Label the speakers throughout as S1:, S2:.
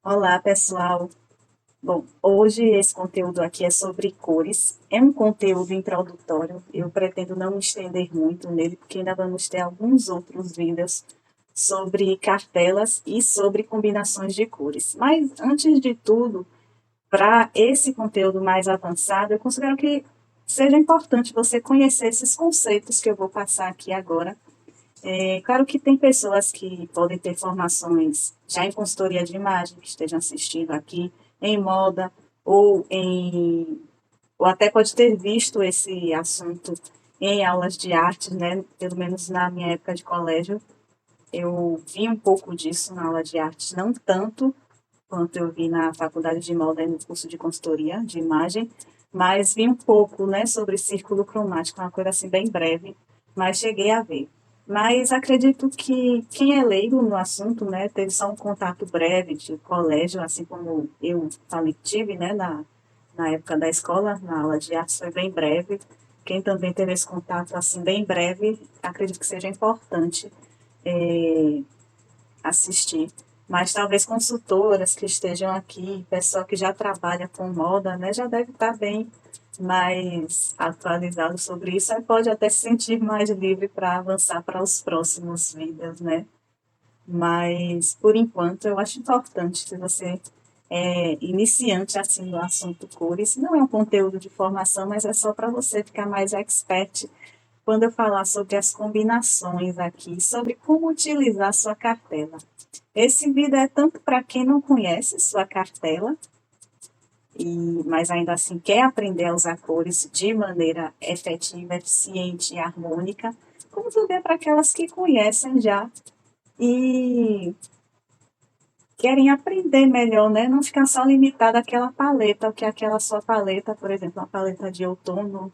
S1: Olá, pessoal. Bom, hoje esse conteúdo aqui é sobre cores. É um conteúdo introdutório. Eu pretendo não me estender muito nele, porque ainda vamos ter alguns outros vídeos sobre cartelas e sobre combinações de cores. Mas, antes de tudo, para esse conteúdo mais avançado, eu considero que seja importante você conhecer esses conceitos que eu vou passar aqui agora. É claro que tem pessoas que podem ter formações já em consultoria de imagem, que estejam assistindo aqui, em moda, ou até pode ter visto esse assunto em aulas de arte, né? Pelo menos na minha época de colégio, eu vi um pouco disso na aula de arte, não tanto quanto eu vi na faculdade de moda e no curso de consultoria de imagem, mas vi um pouco, né, sobre círculo cromático, uma coisa assim bem breve, mas cheguei a ver. Mas acredito que quem é leigo no assunto, né, teve só um contato breve de colégio, assim como eu falei que tive, né, na época da escola, na aula de artes foi bem breve. Quem também teve esse contato assim bem breve, acredito que seja importante é, assistir. Mas talvez consultoras que estejam aqui, pessoal que já trabalha com moda, né, já deve estar bem mais atualizado sobre isso, aí pode até se sentir mais livre para avançar para os próximos vídeos, né? Mas, por enquanto, eu acho importante se você é iniciante assim no assunto cores, não é um conteúdo de formação, mas é só para você ficar mais expert quando eu falar sobre as combinações aqui, sobre como utilizar sua cartela. Esse vídeo é tanto para quem não conhece sua cartela, mas ainda assim quer aprender a usar cores de maneira efetiva, eficiente e harmônica, como também para aquelas que conhecem já e querem aprender melhor, né? Não ficar só limitada àquela paleta, o que é aquela sua paleta, por exemplo, uma paleta de outono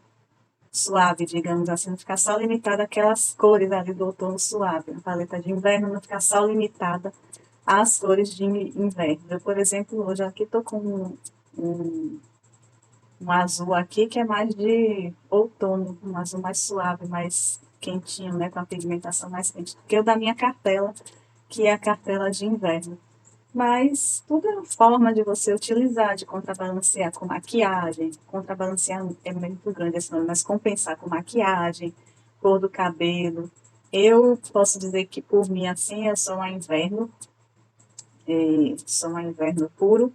S1: suave, digamos assim, não ficar só limitada àquelas cores ali do outono suave. A paleta de inverno não ficar só limitada às cores de inverno. Eu, por exemplo, hoje aqui estou com um, um azul aqui que é mais de outono, um azul mais suave, mais quentinho, né, com a pigmentação mais quente, que o da minha cartela, que é a cartela de inverno. Mas tudo é uma forma de você utilizar, de contrabalancear com maquiagem. Contrabalancear é muito grande esse nome, mas compensar com maquiagem, cor do cabelo. Eu posso dizer que por mim, assim, eu sou um inverno puro.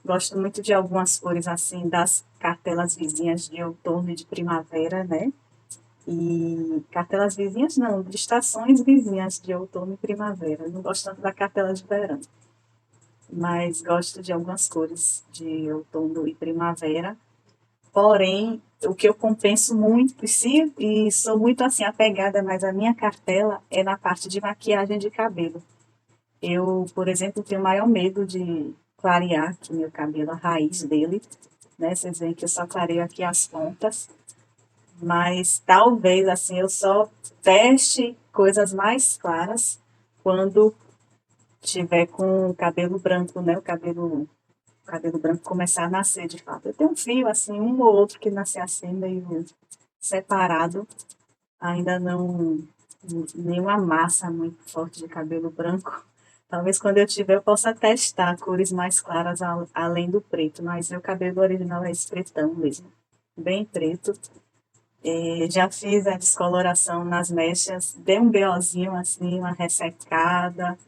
S1: Gosto muito de algumas cores, assim, das cartelas vizinhas de outono e de primavera, né? E cartelas vizinhas não, de estações vizinhas de outono e primavera. Não gosto tanto da cartela de verão, mas gosto de algumas cores de outono e primavera. Porém, o que eu compenso muito, e sou muito assim apegada, mas a minha cartela é na parte de maquiagem de cabelo. Eu, por exemplo, tenho o maior medo de clarear aqui meu cabelo, a raiz dele, né? Vocês veem que eu só clareio aqui as pontas, mas talvez assim eu só teste coisas mais claras quando tiver com o cabelo branco, né? O cabelo branco começar a nascer de fato. Eu tenho um fio, assim, um ou outro que nasce assim, meio separado. Ainda não, nenhuma massa muito forte de cabelo branco. Talvez quando eu tiver eu possa testar cores mais claras além do preto, mas meu cabelo original é esse pretão mesmo, bem preto. Já fiz a descoloração nas mechas, dei um BOzinho assim, uma ressecada,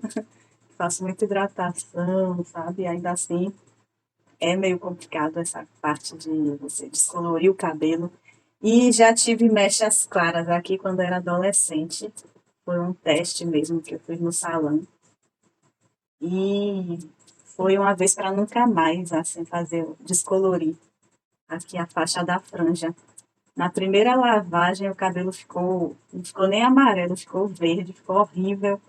S1: faço muita hidratação, sabe? Ainda assim, é meio complicado essa parte de você descolorir o cabelo. E já tive mechas claras aqui quando era adolescente. Foi um teste mesmo que eu fiz no salão. E foi uma vez para nunca mais, assim, fazer, descolorir aqui a faixa da franja. Na primeira lavagem, o cabelo não ficou nem amarelo, ficou verde, ficou horrível.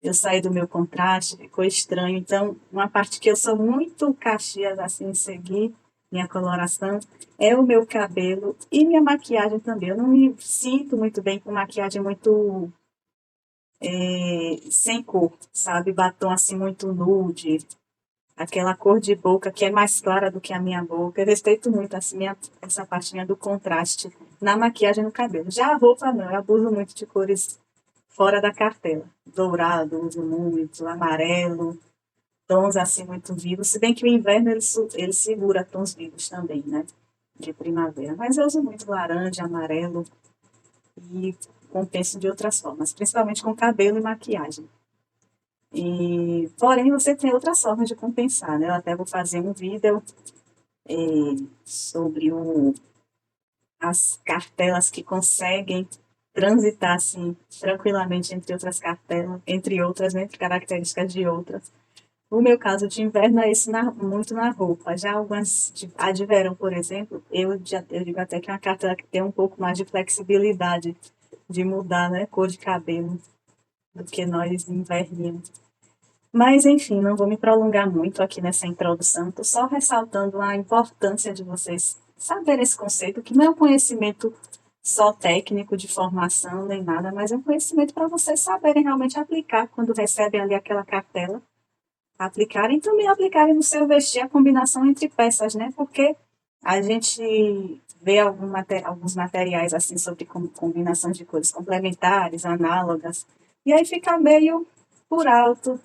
S1: Eu saí do meu contraste, ficou estranho. Então, uma parte que eu sou muito caxias, assim, em seguir minha coloração, é o meu cabelo e minha maquiagem também. Eu não me sinto muito bem com maquiagem muito sem cor, sabe? Batom, assim, muito nude. Aquela cor de boca que é mais clara do que a minha boca. Eu respeito muito, assim, essa partinha do contraste na maquiagem e no cabelo. Já a roupa, não. Eu abuso muito de cores fora da cartela. Dourado, uso muito, amarelo. tons assim muito vivos, se bem que o inverno ele segura tons vivos também, né? De primavera. Mas eu uso muito laranja, amarelo e compenso de outras formas, principalmente com cabelo e maquiagem. E, porém, você tem outras formas de compensar, né? Eu até vou fazer um vídeo sobre as cartelas que conseguem transitar assim tranquilamente entre outras cartelas, entre outras, né, entre características de outras. O meu caso de inverno é esse muito na roupa. Já algumas a de verão, por exemplo, eu digo até que é uma cartela que tem um pouco mais de flexibilidade de mudar, né, cor de cabelo do que nós inverninos. Mas, enfim, não vou me prolongar muito aqui nessa introdução, estou só ressaltando a importância de vocês saberem esse conceito, que não é um conhecimento só técnico de formação nem nada, mas é um conhecimento para vocês saberem realmente aplicar quando recebem ali aquela cartela, aplicarem e também aplicarem no seu vestir a combinação entre peças, né? Porque a gente vê alguns materiais assim sobre combinação de cores complementares, análogas, e aí fica meio por alto.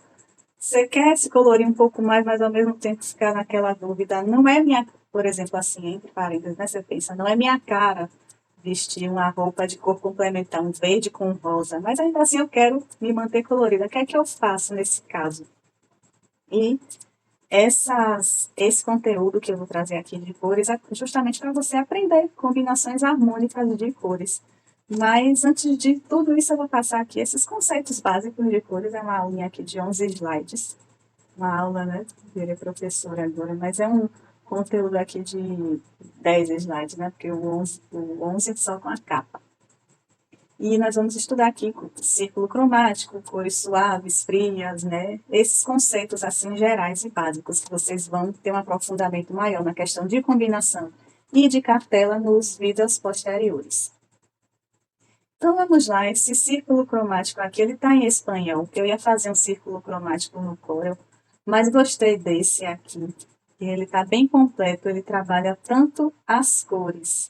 S1: Você quer se colorir um pouco mais, mas ao mesmo tempo ficar naquela dúvida. Não é minha, por exemplo, assim, entre parênteses, né? Você pensa, não é minha cara vestir uma roupa de cor complementar, um verde com rosa, mas ainda assim eu quero me manter colorida. O que é que eu faço nesse caso? E esse conteúdo que eu vou trazer aqui de cores é justamente para você aprender combinações harmônicas de cores. Mas antes de tudo isso, eu vou passar aqui esses conceitos básicos de cores. É uma aulinha aqui de 11 slides. Uma aula, né? Virei professora agora, mas é um conteúdo aqui de 10 slides, né? Porque o onze é só com a capa. E nós vamos estudar aqui círculo cromático, cores suaves, frias, né? Esses conceitos assim gerais e básicos que vocês vão ter um aprofundamento maior na questão de combinação e de cartela nos vídeos posteriores. Então vamos lá, esse círculo cromático aqui, ele está em espanhol, que eu ia fazer um círculo cromático no Corel, mas gostei desse aqui, que ele está bem completo, ele trabalha tanto as cores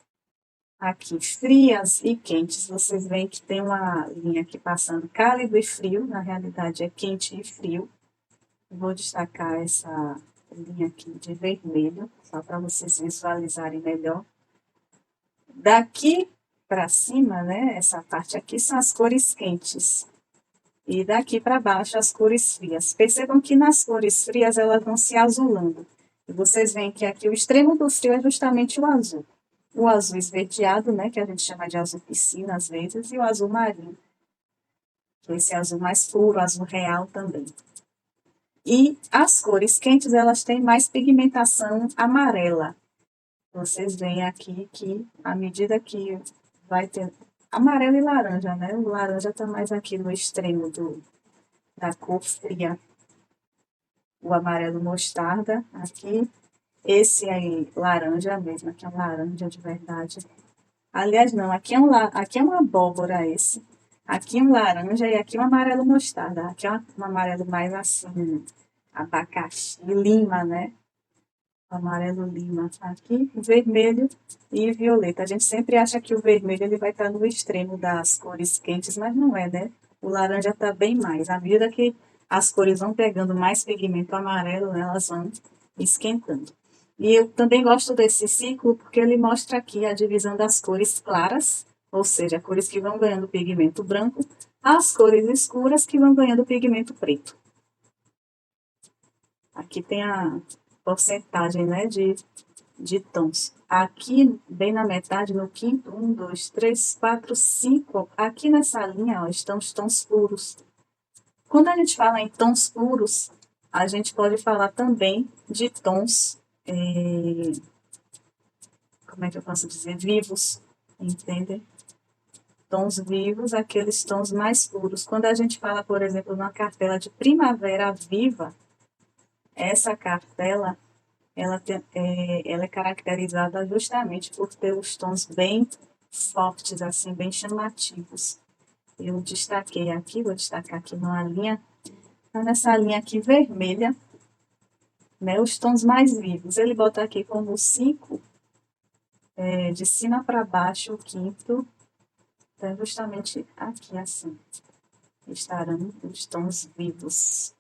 S1: aqui, frias e quentes. Vocês veem que tem uma linha aqui passando cálido e frio, na realidade é quente e frio. Vou destacar essa linha aqui de vermelho, só para vocês visualizarem melhor. Daqui para cima, né, essa parte aqui são as cores quentes. E daqui para baixo as cores frias. Percebam que nas cores frias elas vão se azulando. E vocês veem que aqui o extremo do frio é justamente o azul. O azul esverdeado, né, que a gente chama de azul piscina às vezes, e o azul marinho. Esse azul mais puro, azul real também. E as cores quentes, elas têm mais pigmentação amarela. Vocês veem aqui que, à medida que vai ter amarelo e laranja, né? O laranja está mais aqui no extremo da cor fria. O amarelo mostarda aqui. Esse aí, laranja mesmo, aqui é um laranja de verdade. Aliás, não, aqui é uma abóbora esse. Aqui um laranja e aqui um amarelo mostarda. Aqui é um amarelo mais assim, abacaxi, lima, né? Amarelo lima. Aqui, vermelho e violeta. A gente sempre acha que o vermelho ele vai estar no extremo das cores quentes, mas não é, né? O laranja está bem mais. À medida que as cores vão pegando mais pigmento amarelo, né, elas vão esquentando. E eu também gosto desse ciclo porque ele mostra aqui a divisão das cores claras, ou seja, cores que vão ganhando pigmento branco, as cores escuras que vão ganhando pigmento preto. Aqui tem a porcentagem, né, de tons. Aqui, bem na metade, no quinto, 1, 2, 3, 4, 5, aqui nessa linha, ó, estão os tons puros. Quando a gente fala em tons puros, a gente pode falar também de tons, como é que eu posso dizer, vivos, entendem? Tons vivos, aqueles tons mais puros. Quando a gente fala, por exemplo, numa cartela de primavera viva, essa cartela ela é caracterizada justamente por ter os tons bem fortes, assim, bem chamativos. Eu destaquei aqui, vou destacar aqui numa linha, nessa linha aqui vermelha, né, os tons mais vivos. Ele bota aqui como 5, de cima para baixo, o quinto, então justamente aqui, assim, estarão os tons vivos.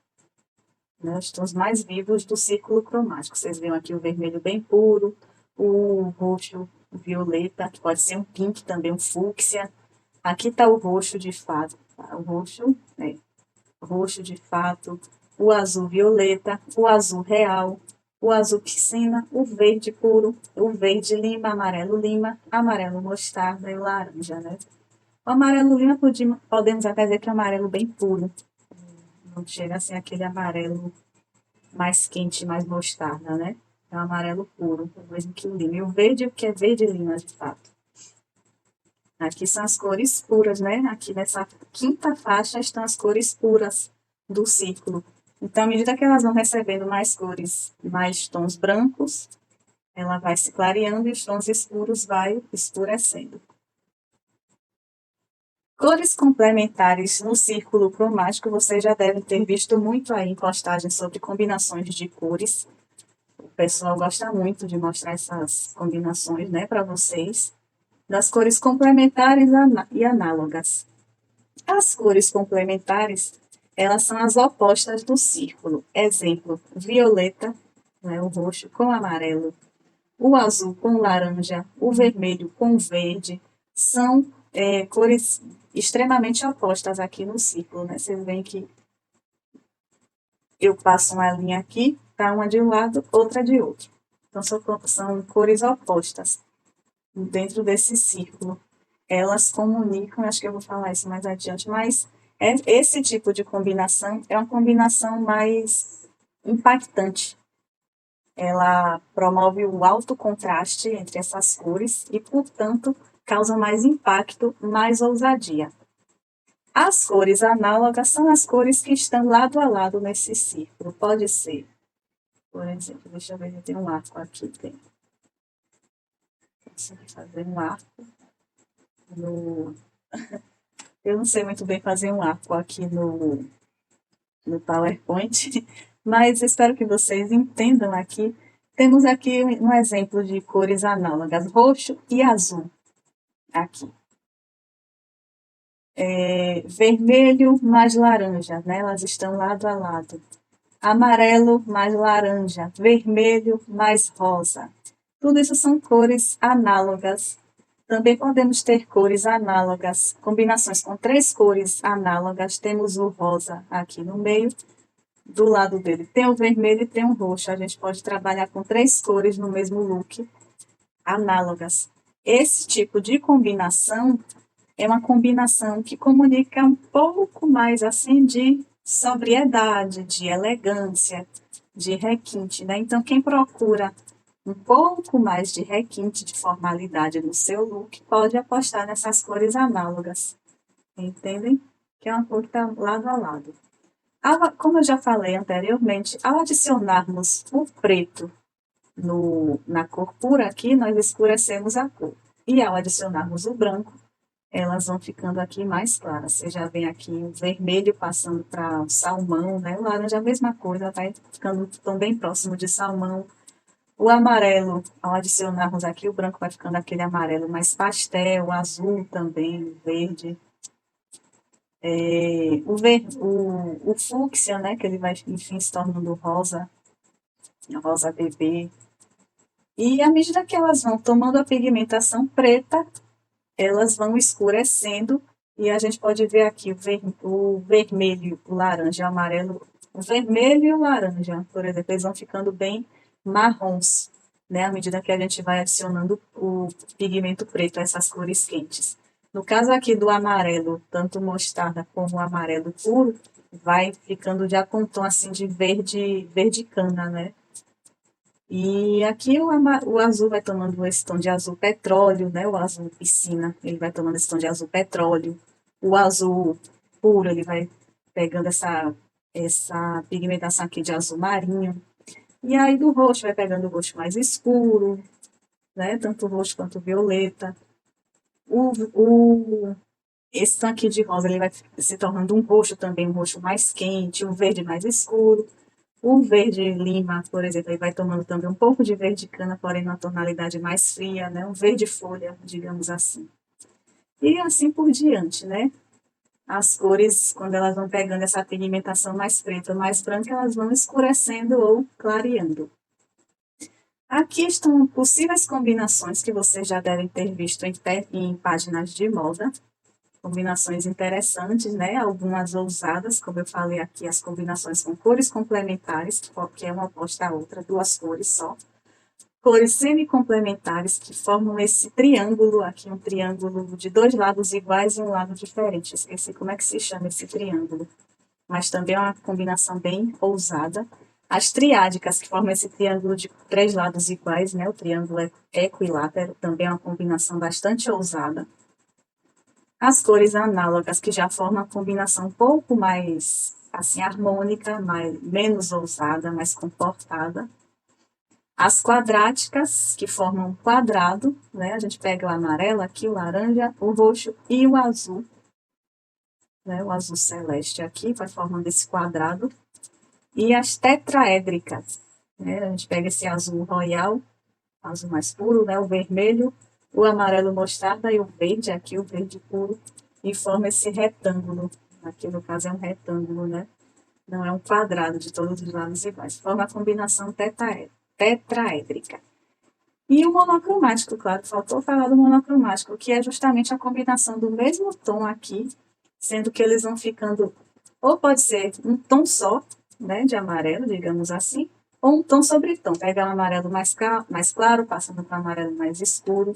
S1: né, os tons mais vivos do círculo cromático. Vocês veem aqui o vermelho bem puro, o roxo, o violeta, que pode ser um pink também, um fúcsia. Aqui está o roxo de fato, tá? O roxo, roxo de fato, o azul violeta, o azul real, o azul piscina, o verde puro, o verde lima, amarelo mostarda e o laranja, né? O amarelo lima podemos até dizer que é um amarelo bem puro. Não chega assim aquele amarelo mais quente, mais mostarda, né? É um amarelo puro, o mesmo que o lima. E o verde, que é verde lima, de fato. Aqui são as cores puras, né? Aqui nessa quinta faixa estão as cores puras do círculo. Então, à medida que elas vão recebendo mais cores, mais tons brancos, ela vai se clareando e os tons escuros vai escurecendo. Cores complementares no círculo cromático, vocês já devem ter visto muito aí em postagens sobre combinações de cores. O pessoal gosta muito de mostrar essas combinações, né, para vocês, das cores complementares e análogas. As cores complementares, elas são as opostas do círculo. Exemplo, violeta, né, o roxo com amarelo, o azul com laranja, o vermelho com verde, são cores extremamente opostas aqui no círculo, né? Vocês veem que eu passo uma linha aqui, tá uma de um lado, outra de outro. Então, são cores opostas dentro desse círculo. Elas comunicam, acho que eu vou falar isso mais adiante, mas esse tipo de combinação é uma combinação mais impactante. Ela promove o alto contraste entre essas cores e, portanto, causa mais impacto, mais ousadia. As cores análogas são as cores que estão lado a lado nesse círculo. Pode ser, por exemplo, deixa eu ver se tem um arco aqui. Tem. Deixa eu fazer um arco no... Eu não sei muito bem fazer um arco aqui no PowerPoint, mas espero que vocês entendam aqui. Temos aqui um exemplo de cores análogas, roxo e azul, aqui. Vermelho mais laranja, né? Elas estão lado a lado. Amarelo mais laranja, vermelho mais rosa. Tudo isso são cores análogas. Também podemos ter cores análogas, combinações com 3 cores análogas. Temos o rosa aqui no meio, do lado dele tem o vermelho e tem o roxo. A gente pode trabalhar com 3 cores no mesmo look, análogas. Esse tipo de combinação é uma combinação que comunica um pouco mais assim de sobriedade, de elegância, de requinte, né? Então, quem procura um pouco mais de requinte, de formalidade no seu look, pode apostar nessas cores análogas, entendem? Que é uma cor que está lado a lado. Como eu já falei anteriormente, ao adicionarmos o preto na cor pura aqui, nós escurecemos a cor. E ao adicionarmos o branco, elas vão ficando aqui mais claras. Você já vem aqui o vermelho passando para o salmão, né? O laranja é a mesma coisa, vai ficando também próximo de salmão. O amarelo, ao adicionarmos aqui o branco, vai ficando aquele amarelo mais pastel, o azul também, o verde. O fúcsia, né? Que ele vai, enfim, se tornando rosa, rosa bebê. E à medida que elas vão tomando a pigmentação preta, elas vão escurecendo e a gente pode ver aqui o vermelho, o laranja, o amarelo, o vermelho e o laranja, por exemplo, eles vão ficando bem marrons, né, à medida que a gente vai adicionando o pigmento preto a essas cores quentes. No caso aqui do amarelo, tanto mostarda como o amarelo puro, vai ficando já com um tom assim de verde cana, né? E aqui o azul vai tomando esse tom de azul petróleo, né? O azul piscina, ele vai tomando esse tom de azul petróleo. O azul puro, ele vai pegando essa pigmentação aqui de azul marinho. E aí do roxo vai pegando o roxo mais escuro, né? Tanto o roxo quanto o violeta. Esse tom aqui de rosa, ele vai se tornando um roxo também, um roxo mais quente, um verde mais escuro. O verde lima, por exemplo, ele vai tomando também um pouco de verde cana, porém numa tonalidade mais fria, né? Um verde folha, digamos assim. E assim por diante, né? as cores, quando elas vão pegando essa pigmentação mais preta, mais branca, elas vão escurecendo ou clareando. Aqui estão possíveis combinações que vocês já devem ter visto em páginas de moda. Combinações interessantes, né? Algumas ousadas, como eu falei aqui, as combinações com cores complementares, que é uma oposta à outra, duas cores só. Cores semi-complementares que formam esse triângulo aqui, um triângulo de dois lados iguais e um lado diferente. Esqueci como é que se chama esse triângulo. Mas também é uma combinação bem ousada. As triádicas, que formam esse triângulo de três lados iguais, né? O triângulo equilátero, também é uma combinação bastante ousada. As cores análogas, que já formam uma combinação um pouco mais, assim, harmônica, menos ousada, mais comportada. As quadráticas, que formam um quadrado, né? A gente pega o amarelo aqui, o laranja, o roxo e o azul. Né? O azul celeste aqui vai formando esse quadrado. E as tetraédricas, né? A gente pega esse azul royal, azul mais puro, né? O vermelho, o amarelo mostarda e o verde aqui, o verde puro, e forma esse retângulo. Aqui, no caso, é um retângulo, né? Não é um quadrado de todos os lados iguais. Forma a combinação tetraédrica. E o monocromático, claro, faltou falar do monocromático, que é justamente a combinação do mesmo tom aqui, sendo que eles vão ficando, ou pode ser um tom só, né, de amarelo, digamos assim, ou um tom sobre tom. Pega o amarelo mais claro, passando para o amarelo mais escuro.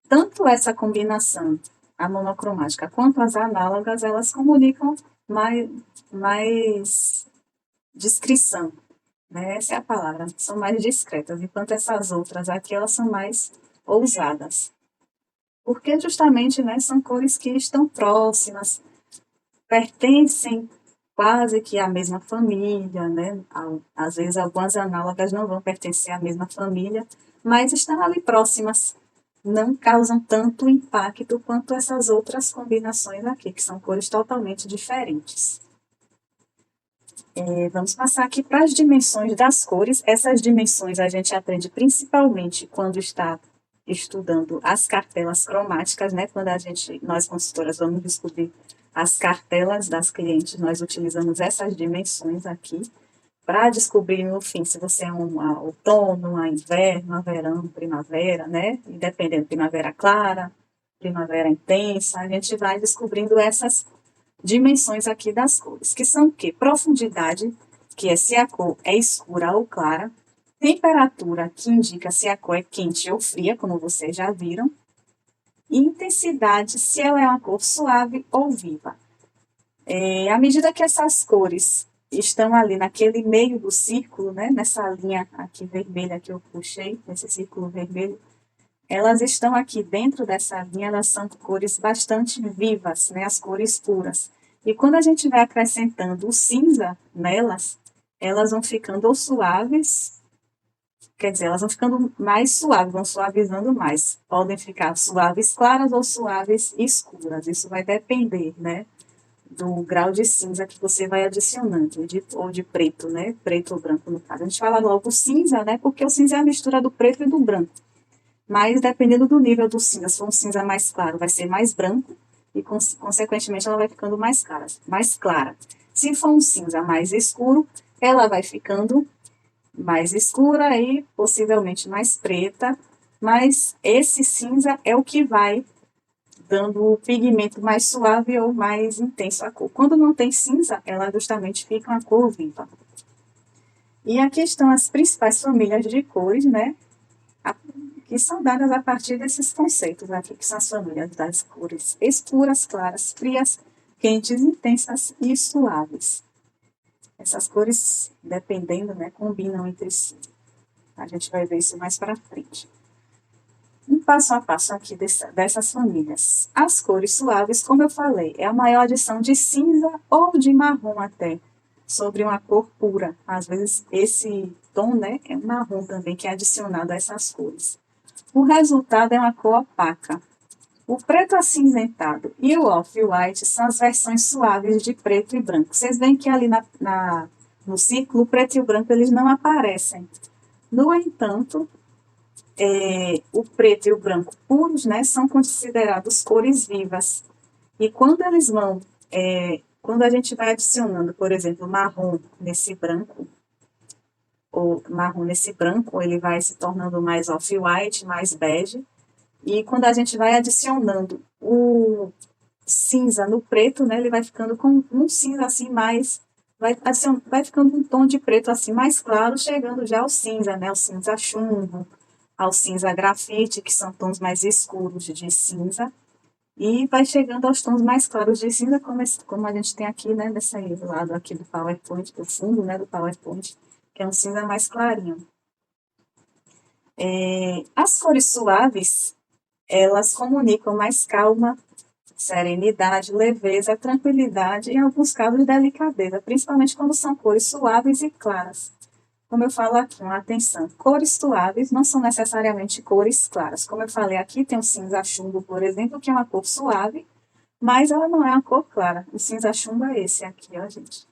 S1: Tanto essa combinação, a monocromática, quanto as análogas, elas comunicam mais descrição, né? Essa é a palavra, são mais discretas, enquanto essas outras aqui, elas são mais ousadas. Porque justamente, né, são cores que estão próximas, pertencem quase que à mesma família, né? Às vezes algumas análogas não vão pertencer à mesma família, mas estão ali próximas, não causam tanto impacto quanto essas outras combinações aqui, que são cores totalmente diferentes. Vamos passar aqui para as dimensões das cores. Essas dimensões a gente aprende principalmente quando está estudando as cartelas cromáticas, né? Quando nós consultoras, vamos descobrir as cartelas das clientes, nós utilizamos essas dimensões aqui para descobrir, no fim, se você é um outono, um inverno, um verão, primavera, né? E dependendo, primavera clara, primavera intensa, a gente vai descobrindo essas dimensões aqui das cores, que são o quê? Profundidade, que é se a cor é escura ou clara, temperatura, que indica se a cor é quente ou fria, como vocês já viram, e intensidade, se ela é uma cor suave ou viva. À medida que essas cores estão ali naquele meio do círculo, né, nessa linha aqui vermelha que eu puxei, nesse círculo vermelho, elas estão aqui dentro dessa linha, elas são cores bastante vivas, né, as cores puras. E quando a gente vai acrescentando o cinza nelas, elas vão ficando ou suaves, quer dizer, elas vão ficando mais suaves, vão suavizando mais. Podem ficar suaves claras ou suaves escuras, isso vai depender, né, do grau de cinza que você vai adicionando, ou de preto, né, preto ou branco no caso. A gente fala logo cinza, né, porque o cinza é a mistura do preto e do branco. Mas dependendo do nível do cinza, se for um cinza mais claro, vai ser mais branco e, consequentemente, ela vai ficando mais clara. Se for um cinza mais escuro, ela vai ficando mais escura e possivelmente mais preta, mas esse cinza é o que vai dando o pigmento mais suave ou mais intenso à cor. Quando não tem cinza, ela justamente fica uma cor viva. E aqui estão as principais famílias de cores, né? Que são dadas a partir desses conceitos aqui, que são as famílias das cores escuras, claras, frias, quentes, intensas e suaves. Essas cores, dependendo, né, combinam entre si. A gente vai ver isso mais para frente. Um passo a passo aqui dessas famílias. As cores suaves, como eu falei, é a maior adição de cinza ou de marrom até, sobre uma cor pura. Às vezes, esse tom, né, é um marrom também, que é adicionado a essas cores. O resultado é uma cor opaca. O preto acinzentado e o off-white são as versões suaves de preto e branco. Vocês veem que ali no círculo, o preto e o branco eles não aparecem. No entanto, o preto e o branco puros, né, são considerados cores vivas. E quando eles vão Quando a gente vai adicionando, por exemplo, marrom nesse branco, ou marrom nesse branco, ele vai se tornando mais off-white, mais bege. E quando a gente vai adicionando o cinza no preto, né, ele vai ficando com um cinza assim mais, vai ficando um tom de preto assim mais claro, chegando já ao cinza, né, ao cinza chumbo, ao cinza grafite, que são tons mais escuros de cinza, e vai chegando aos tons mais claros de cinza, como a gente tem aqui, né, desse aí, do lado aqui do PowerPoint, do fundo, né, do PowerPoint, que é um cinza mais clarinho. As cores suaves, elas comunicam mais calma, serenidade, leveza, tranquilidade e, em alguns casos, delicadeza, principalmente quando são cores suaves e claras. Como eu falo aqui, uma atenção, cores suaves não são necessariamente cores claras. Como eu falei aqui, tem o cinza chumbo, por exemplo, que é uma cor suave, mas ela não é uma cor clara. O cinza chumbo é esse aqui, ó, gente.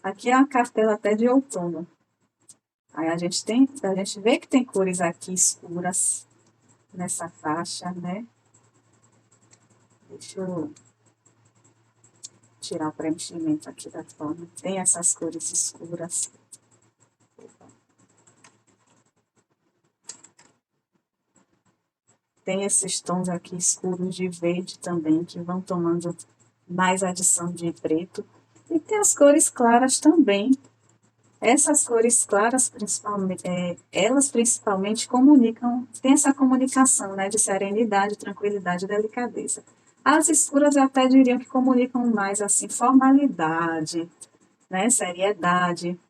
S1: Aqui é uma cartela até de outono. Aí a gente vê que tem cores aqui escuras nessa faixa, né? Deixa eu tirar o preenchimento aqui da forma. Tem essas cores escuras. Tem esses tons aqui escuros de verde também, que vão tomando mais adição de preto. E tem as cores claras também. Essas cores claras, principalmente, elas principalmente comunicam, tem essa comunicação, né, de serenidade, tranquilidade e delicadeza. As escuras eu até diria que comunicam mais, assim, formalidade, né, seriedade,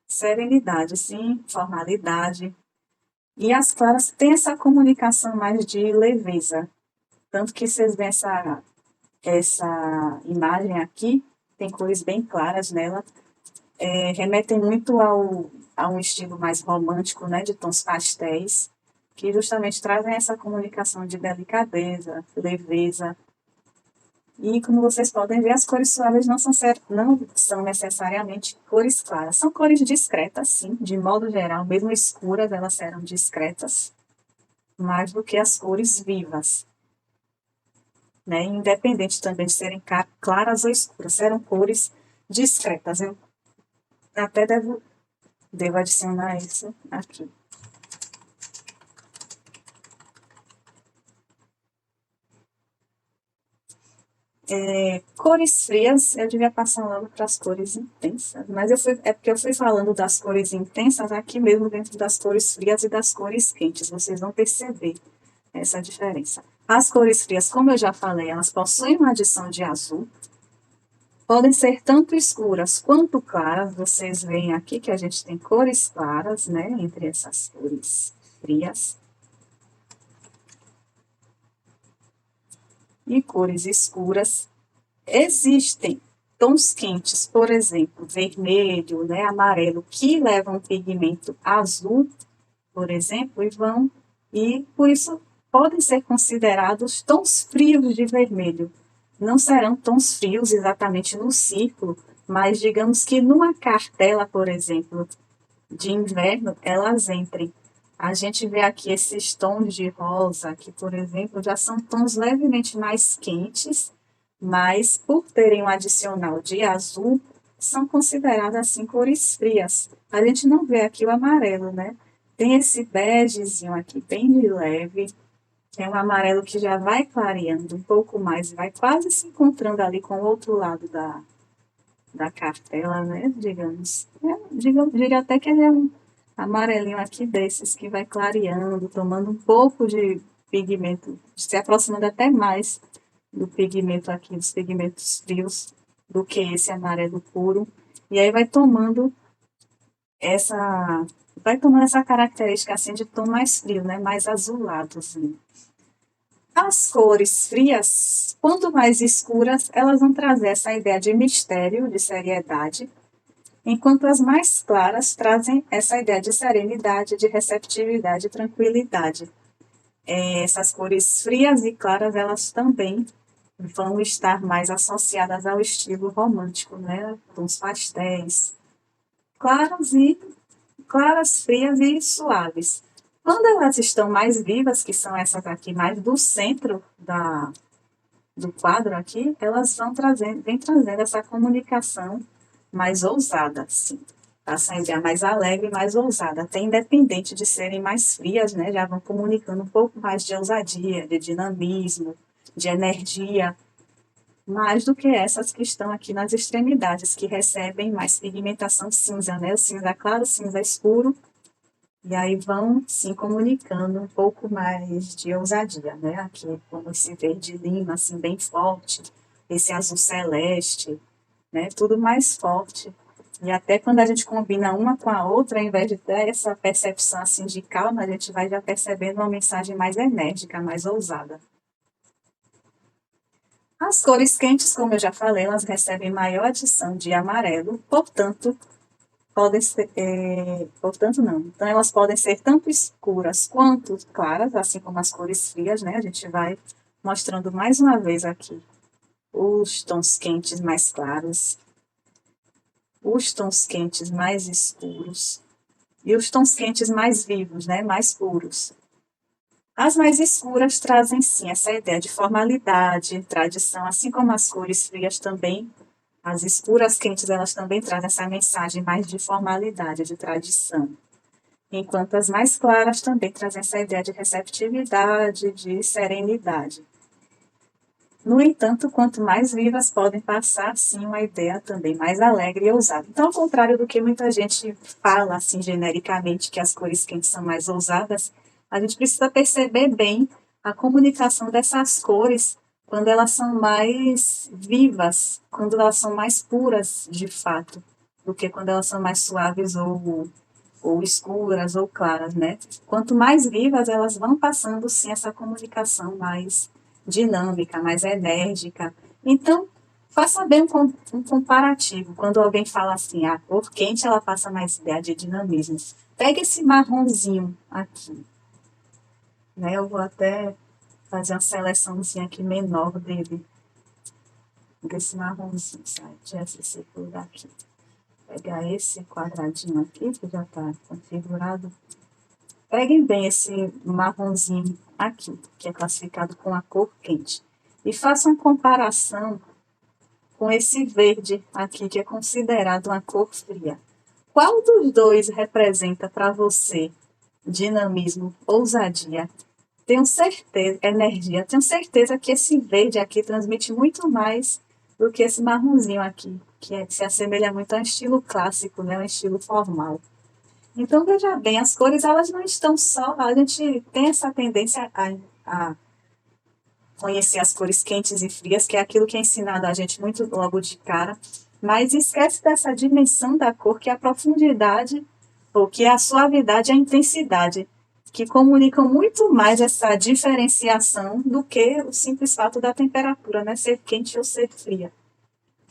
S1: serenidade, sim, formalidade. E as claras têm essa comunicação mais de leveza. Tanto que vocês veem essa imagem aqui, tem cores bem claras nela, remetem muito a um estilo mais romântico, né, de tons pastéis, que justamente trazem essa comunicação de delicadeza, leveza. E como vocês podem ver, as cores suaves não são necessariamente cores claras. São cores discretas, sim, de modo geral, mesmo escuras, elas serão discretas, mais do que as cores vivas. Né? Independente também de serem claras ou escuras, serão cores discretas. Eu até devo adicionar isso aqui. Cores frias, eu devia passar logo para as cores intensas, mas é porque eu fui falando das cores intensas aqui mesmo dentro das cores frias e das cores quentes, vocês vão perceber essa diferença. As cores frias, como eu já falei, elas possuem uma adição de azul, podem ser tanto escuras quanto claras, vocês veem aqui que a gente tem cores claras, né, entre essas cores frias. E cores escuras. Existem tons quentes, por exemplo, vermelho, né, amarelo, que levam um pigmento azul, por exemplo, e por isso podem ser considerados tons frios de vermelho. Não serão tons frios exatamente no círculo, mas digamos que numa cartela, por exemplo, de inverno, elas entrem. A gente vê aqui esses tons de rosa, que, por exemplo, já são tons levemente mais quentes, mas por terem um adicional de azul, são consideradas assim cores frias. A gente não vê aqui o amarelo, né? Tem esse begezinho aqui bem de leve, é um amarelo que já vai clareando um pouco mais, vai quase se encontrando ali com o outro lado da cartela, né? Digamos. Diria até que ele é um amarelinho aqui desses que vai clareando, tomando um pouco de pigmento, se aproximando até mais do pigmento aqui, dos pigmentos frios, do que esse amarelo puro. E aí essa, vai tomando essa característica assim de tom mais frio, né? Mais azulado, assim. As cores frias, quanto mais escuras, elas vão trazer essa ideia de mistério, de seriedade, enquanto as mais claras trazem essa ideia de serenidade, de receptividade e tranquilidade. Essas cores frias e claras, elas também vão estar mais associadas ao estilo romântico, né? Tons pastéis, claras, frias e suaves. Quando elas estão mais vivas, que são essas aqui mais do centro do quadro aqui, elas vem trazendo essa comunicação mais ousada, assim. Passa a ideia mais alegre, mais ousada, até independente de serem mais frias, né? Já vão comunicando um pouco mais de ousadia, de dinamismo, de energia, mais do que essas que estão aqui nas extremidades, que recebem mais pigmentação cinza, né? O cinza claro, o cinza escuro, e aí vão se comunicando um pouco mais de ousadia, né? Aqui, como esse verde lima, assim, bem forte, esse azul celeste, né? Tudo mais forte. E até quando a gente combina uma com a outra, ao invés de ter essa percepção assim de calma, a gente vai já percebendo uma mensagem mais enérgica, mais ousada. As cores quentes, como eu já falei, elas recebem maior adição de amarelo, portanto, podem ser, portanto não. Então, elas podem ser tanto escuras quanto claras, assim como as cores frias, né? A gente vai mostrando mais uma vez aqui os tons quentes mais claros, os tons quentes mais escuros e os tons quentes mais vivos, né? Mais puros. As mais escuras trazem, sim, essa ideia de formalidade, tradição, assim como as cores frias também. As escuras quentes, elas também trazem essa mensagem mais de formalidade, de tradição. Enquanto as mais claras também trazem essa ideia de receptividade, de serenidade. No entanto, quanto mais vivas podem passar, sim, uma ideia também mais alegre e ousada. Então, ao contrário do que muita gente fala, assim, genericamente, que as cores quentes são mais ousadas, a gente precisa perceber bem a comunicação dessas cores quando elas são mais vivas, quando elas são mais puras, de fato, do que quando elas são mais suaves ou escuras ou claras, né? Quanto mais vivas, elas vão passando, sim, essa comunicação mais dinâmica, mais enérgica. Então, faça bem um comparativo. Quando alguém fala assim, a cor quente, ela passa mais ideia de dinamismo. Pega esse marronzinho aqui, né? Eu vou até fazer uma seleçãozinha aqui menor dele, desse marronzinho, sabe? Esse círculo daqui. Pegar esse quadradinho aqui, que já está configurado. Peguem bem esse marronzinho aqui, que é classificado com a cor quente. E façam comparação com esse verde aqui, que é considerado uma cor fria. Qual dos dois representa para você dinamismo, ousadia? Tenho certeza, energia. Tenho certeza que esse verde aqui transmite muito mais do que esse marronzinho aqui, que se assemelha muito a um estilo clássico, né? Um estilo formal. Então, veja bem, as cores, elas não estão só... A gente tem essa tendência a conhecer as cores quentes e frias, que é aquilo que é ensinado a gente muito logo de cara, mas esquece dessa dimensão da cor, que é a profundidade, ou que é a suavidade e a intensidade, que comunicam muito mais essa diferenciação do que o simples fato da temperatura, né? Ser quente ou ser fria.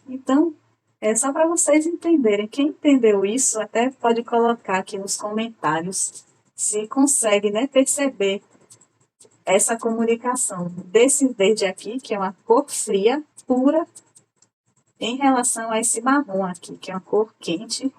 S1: Então, é só para vocês entenderem. Quem entendeu isso, até pode colocar aqui nos comentários se consegue, né, perceber essa comunicação desse verde aqui, que é uma cor fria, pura, em relação a esse marrom aqui, que é uma cor quente,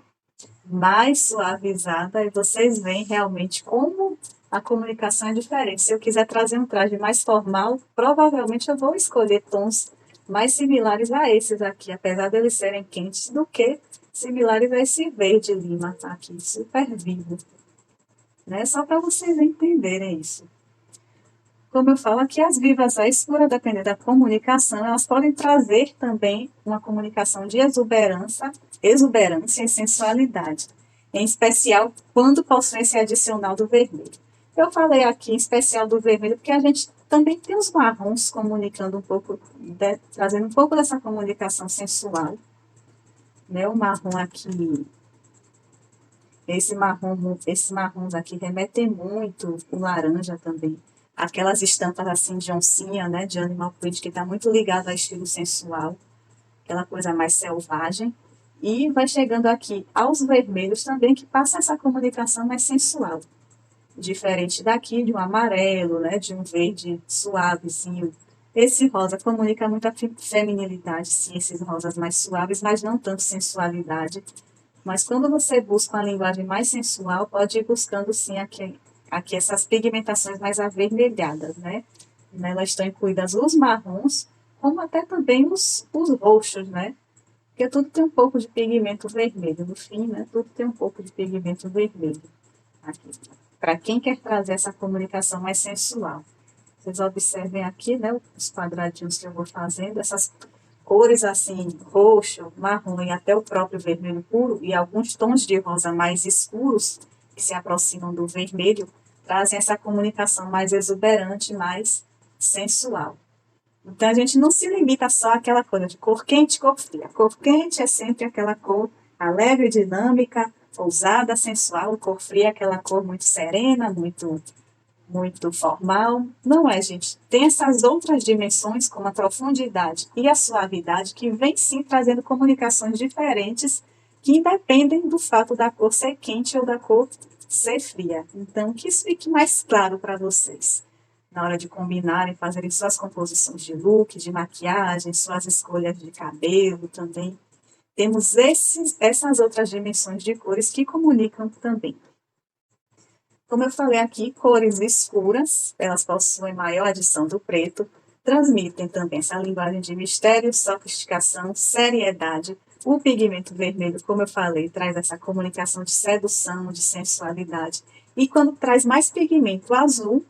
S1: mais suavizada, e vocês veem realmente como a comunicação é diferente. Se eu quiser trazer um traje mais formal, provavelmente eu vou escolher tons mais similares a esses aqui, apesar de eles serem quentes, do que similares a esse verde lima aqui, super vivo. Né? Só para vocês entenderem isso. Como eu falo aqui, as vivas à escura, dependendo da comunicação, elas podem trazer também uma comunicação de exuberância e sensualidade, em especial quando possui esse adicional do vermelho. Eu falei aqui em especial do vermelho porque a gente também tem os marrons comunicando um pouco, trazendo um pouco dessa comunicação sensual. Né? O marrom aqui, esses marrons aqui remetem muito, o laranja também. Aquelas estampas assim de oncinha, né, de animal print, que está muito ligado ao estilo sensual, aquela coisa mais selvagem. E vai chegando aqui aos vermelhos também, que passa essa comunicação mais sensual. Diferente daqui, de um amarelo, né, de um verde suavezinho. Esse rosa comunica muita feminilidade, sim, esses rosas mais suaves, mas não tanto sensualidade. Mas quando você busca uma linguagem mais sensual, pode ir buscando, sim, aqui essas pigmentações mais avermelhadas, né? Nelas estão incluídas os marrons, como até também os roxos, né? Porque tudo tem um pouco de pigmento vermelho. No fim, né? Tudo tem um pouco de pigmento vermelho aqui. Para quem quer trazer essa comunicação mais sensual. Vocês observem aqui, né? Os quadradinhos que eu vou fazendo, essas cores assim, roxo, marrom e até o próprio vermelho puro, e alguns tons de rosa mais escuros, que se aproximam do vermelho, trazem essa comunicação mais exuberante, mais sensual. Então, a gente não se limita só àquela coisa de cor quente e cor fria. Cor quente é sempre aquela cor alegre, dinâmica, ousada, sensual. Cor fria é aquela cor muito serena, muito formal. Não é, gente. Tem essas outras dimensões, como a profundidade e a suavidade, que vem sim trazendo comunicações diferentes que independem do fato da cor ser quente ou da cor ser fria. Então, que isso fique mais claro para vocês na hora de combinarem, fazerem suas composições de look, de maquiagem, suas escolhas de cabelo também. Temos essas outras dimensões de cores que comunicam também. Como eu falei aqui, cores escuras, elas possuem maior adição do preto, transmitem também essa linguagem de mistério, sofisticação, seriedade. O pigmento vermelho, como eu falei, traz essa comunicação de sedução, de sensualidade. E quando traz mais pigmento azul,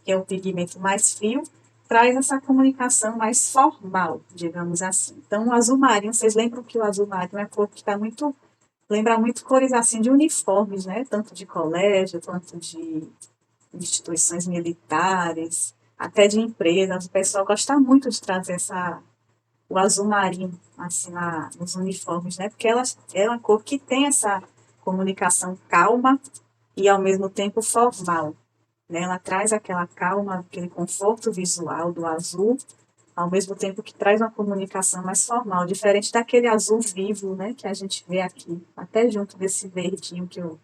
S1: que é o pigmento mais frio, traz essa comunicação mais formal, digamos assim. Então, o azul marinho, vocês lembram que o azul marinho é a cor que está muito lembra muito cores assim de uniformes, né? Tanto de colégio, quanto de instituições militares, até de empresas. O pessoal gosta muito de trazer o azul marinho assim nos uniformes, né? Porque ela é uma cor que tem essa comunicação calma e ao mesmo tempo formal, né? Ela traz aquela calma, aquele conforto visual do azul, ao mesmo tempo que traz uma comunicação mais formal, diferente daquele azul vivo, né, que a gente vê aqui, até junto desse verdinho que eu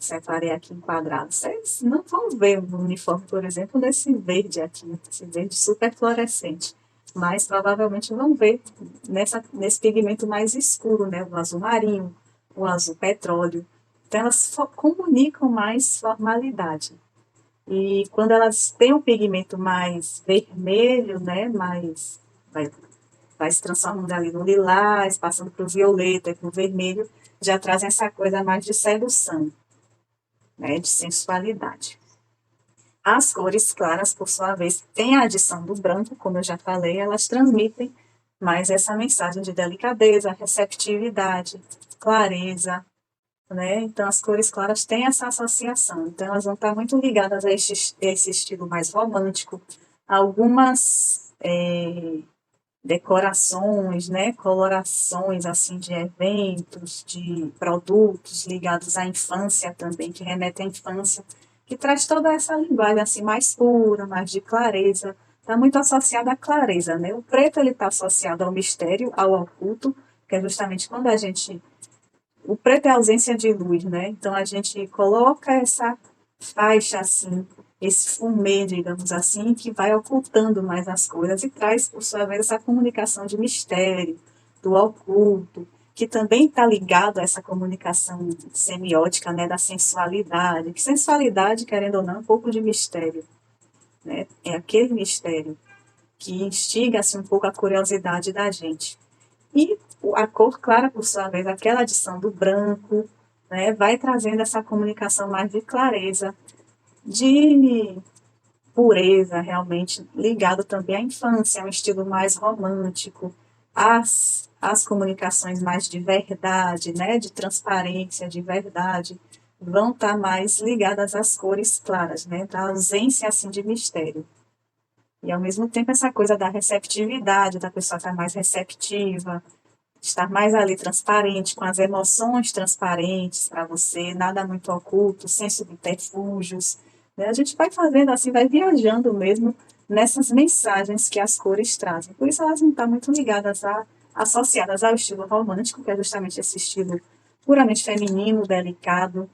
S1: separei aqui em quadrado. Vocês não vão ver no uniforme, por exemplo, desse verde aqui, esse verde super fluorescente, mas provavelmente vão ver nesse pigmento mais escuro, né, o azul marinho, o azul petróleo. Então, elas comunicam mais formalidade. E quando elas têm um pigmento mais vermelho, né, vai se transformando ali no lilás, passando para o violeta e para o vermelho, já trazem essa coisa mais de sedução, né, de sensualidade. As cores claras, por sua vez, têm a adição do branco, como eu já falei, elas transmitem mais essa mensagem de delicadeza, receptividade, clareza, né? Então, as cores claras têm essa associação. Então, elas vão estar muito ligadas a esse estilo mais romântico. Algumas decorações, né? Colorações, assim, de eventos, de produtos ligados à infância também, que remetem à infância, que traz toda essa linguagem, assim, mais pura, mais de clareza. Está muito associada à clareza, né? O preto, ele está associado ao mistério, ao oculto, que é justamente quando a gente o preto é a ausência de luz, né? Então a gente coloca essa faixa assim, esse fumê, digamos assim, que vai ocultando mais as coisas e traz, por sua vez, essa comunicação de mistério, do oculto, que também está ligado a essa comunicação semiótica, né, da sensualidade. Que sensualidade, querendo ou não, é um pouco de mistério, né? É aquele mistério que instiga assim, um pouco a curiosidade da gente. E a cor clara, por sua vez, aquela adição do branco, né, vai trazendo essa comunicação mais de clareza, de pureza, realmente, ligado também à infância, a um estilo mais romântico, as comunicações mais de verdade, né, de transparência, de verdade, vão estar mais ligadas às cores claras, né, da ausência, assim, de mistério. E, ao mesmo tempo, essa coisa da receptividade, da pessoa estar mais receptiva, estar mais ali transparente, com as emoções transparentes para você, nada muito oculto, sem subterfúgios. Né? A gente vai fazendo assim, vai viajando mesmo nessas mensagens que as cores trazem. Por isso elas não estão muito ligadas associadas ao estilo romântico, que é justamente esse estilo puramente feminino, delicado,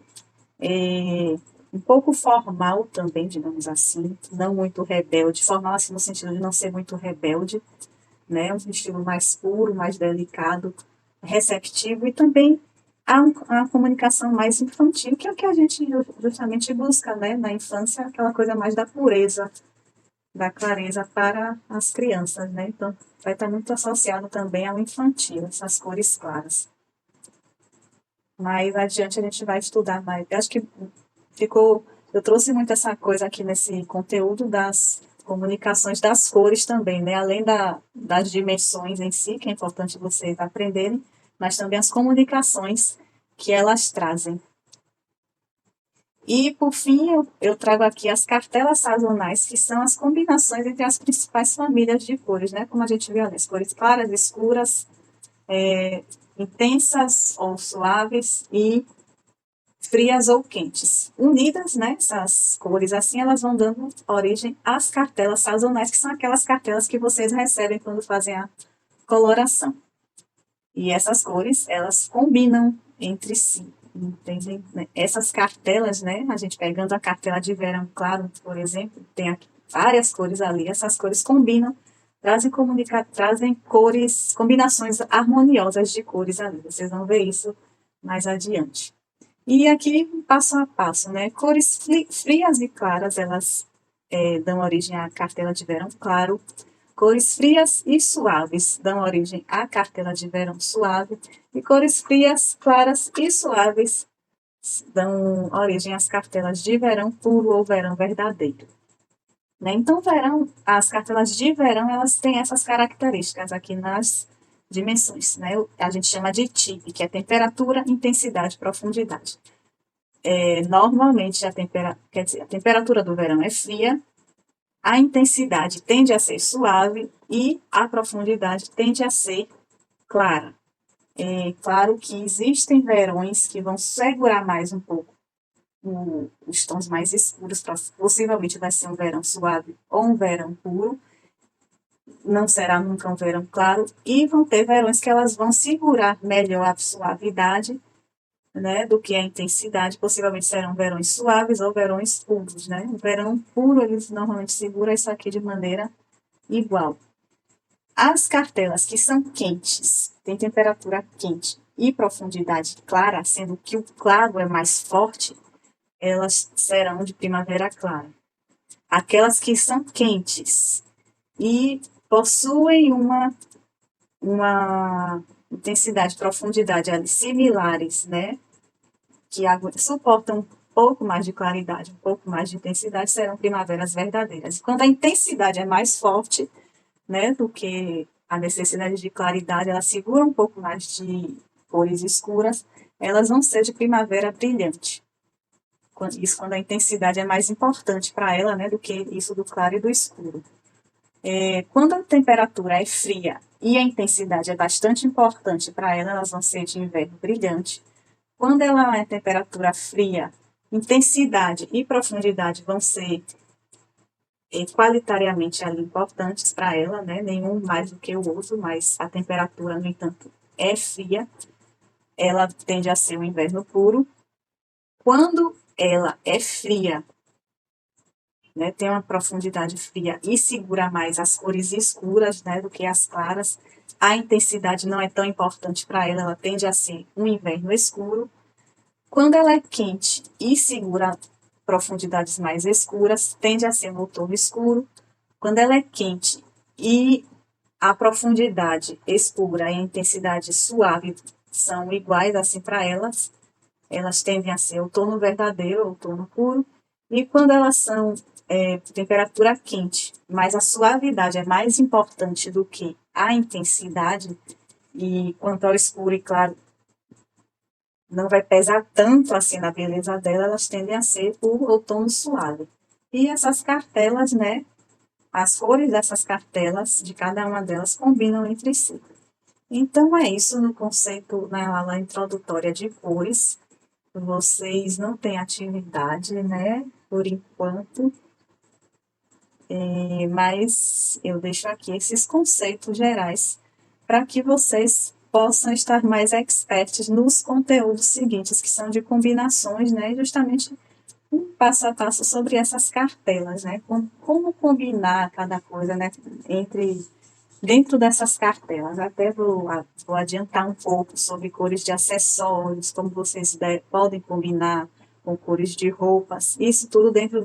S1: um pouco formal também, digamos assim, não muito rebelde, formal assim no sentido de não ser muito rebelde, né? Um estilo mais puro, mais delicado, receptivo e também a comunicação mais infantil, que é o que a gente justamente busca, né? Na infância, aquela coisa mais da pureza, da clareza para as crianças, né? Então, vai estar muito associado também ao infantil, essas cores claras. Mais adiante a gente vai estudar mais. Eu acho que ficou. Eu trouxe muito essa coisa aqui nesse conteúdo das comunicações das cores também, né? Além das dimensões em si, que é importante vocês aprenderem, mas também as comunicações que elas trazem. E, por fim, eu trago aqui as cartelas sazonais, que são as combinações entre as principais famílias de cores, né? Como a gente viu ali, as cores claras, escuras, intensas ou suaves e frias ou quentes. Unidas, né, essas cores assim, elas vão dando origem às cartelas sazonais, que são aquelas cartelas que vocês recebem quando fazem a coloração. E essas cores, elas combinam entre si, entendem? Essas cartelas, né, a gente pegando a cartela de verão claro, por exemplo, tem aqui várias cores ali, essas cores combinam, trazem cores, combinações harmoniosas de cores ali. Vocês vão ver isso mais adiante. E aqui, passo a passo, né? Cores frias e claras, elas dão origem à cartela de verão claro. Cores frias e suaves dão origem à cartela de verão suave. E cores frias, claras e suaves dão origem às cartelas de verão puro ou verão verdadeiro. Né? Então, as cartelas de verão, elas têm essas características aqui nas dimensões. Né? A gente chama de TIP, que é temperatura, intensidade, profundidade. Normalmente, a temperatura do verão é fria, a intensidade tende a ser suave e a profundidade tende a ser clara. É claro que existem verões que vão segurar mais um pouco os tons mais escuros, possivelmente vai ser um verão suave ou um verão puro, não será nunca um verão claro, e vão ter verões que elas vão segurar melhor a suavidade, né, do que a intensidade, possivelmente serão verões suaves ou verões puros, né? O verão puro, eles normalmente seguram isso aqui de maneira igual. As cartelas que são quentes, têm temperatura quente e profundidade clara, sendo que o claro é mais forte, elas serão de primavera clara. Aquelas que são quentes e possuem uma intensidade e profundidade ali similares, né? Que suportam um pouco mais de claridade, um pouco mais de intensidade, serão primaveras verdadeiras. Quando a intensidade é mais forte, né, do que a necessidade de claridade, ela segura um pouco mais de cores escuras, elas vão ser de primavera brilhante. Isso quando a intensidade é mais importante para ela, né, do que isso do claro e do escuro. Quando a temperatura é fria e a intensidade é bastante importante para ela, elas vão ser de inverno brilhante. Quando ela é temperatura fria, intensidade e profundidade vão ser qualitariamente ali importantes para ela, né? Nenhum mais do que o outro, mas a temperatura, no entanto, é fria. Ela tende a ser um inverno puro. Quando ela é fria, né, tem uma profundidade fria e segura mais as cores escuras, né, do que as claras, a intensidade não é tão importante para ela, ela tende a ser um inverno escuro. Quando ela é quente e segura profundidades mais escuras, tende a ser um outono escuro. Quando ela é quente e a profundidade escura e a intensidade suave são iguais assim para elas, elas tendem a ser outono verdadeiro, outono puro. E quando elas são temperatura quente, mas a suavidade é mais importante do que a intensidade, e quanto ao escuro e claro, não vai pesar tanto assim na beleza dela, elas tendem a ser o outono suave. E essas cartelas, né, as cores dessas cartelas, de cada uma delas, combinam entre si. Então, é isso no conceito, na aula introdutória de cores. Vocês não têm atividade, né, por enquanto, mas eu deixo aqui esses conceitos gerais para que vocês possam estar mais expertos nos conteúdos seguintes, que são de combinações, né, justamente um passo a passo sobre essas cartelas, né, como combinar cada coisa, né, dentro dessas cartelas. Até vou adiantar um pouco sobre cores de acessórios, como vocês podem combinar com cores de roupas, isso tudo dentro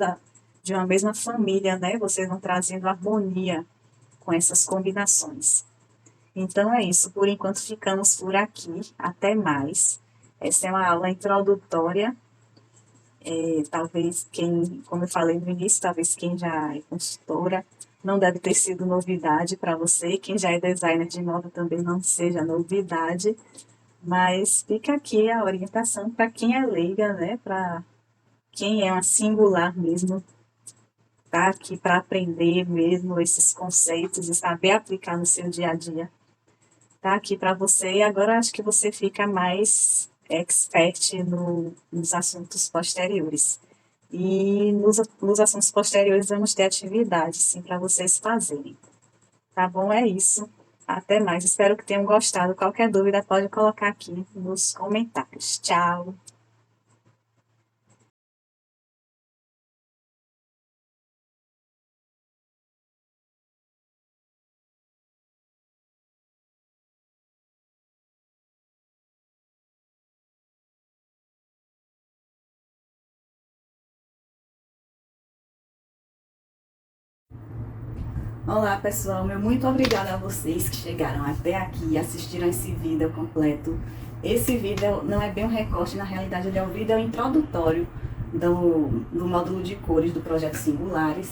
S1: de uma mesma família, né? Vocês vão trazendo harmonia com essas combinações. Então é isso, por enquanto ficamos por aqui, até mais. Essa é uma aula introdutória, talvez quem, como eu falei no início, talvez quem já é consultora, não deve ter sido novidade para você, quem já é designer de moda também não seja novidade, mas fica aqui a orientação para quem é leiga, né, para quem é uma singular mesmo, tá aqui para aprender mesmo esses conceitos e saber aplicar no seu dia a dia. Tá aqui para você e agora acho que você fica mais expert nos assuntos posteriores. E nos assuntos posteriores vamos ter atividades, sim, para vocês fazerem. Tá bom? É isso. Até mais. Espero que tenham gostado. Qualquer dúvida pode colocar aqui nos comentários. Tchau! Olá pessoal, meu muito obrigada a vocês que chegaram até aqui e assistiram esse vídeo completo. Esse vídeo não é bem um recorte, na realidade ele é um vídeo introdutório do módulo de cores do projeto Singulares.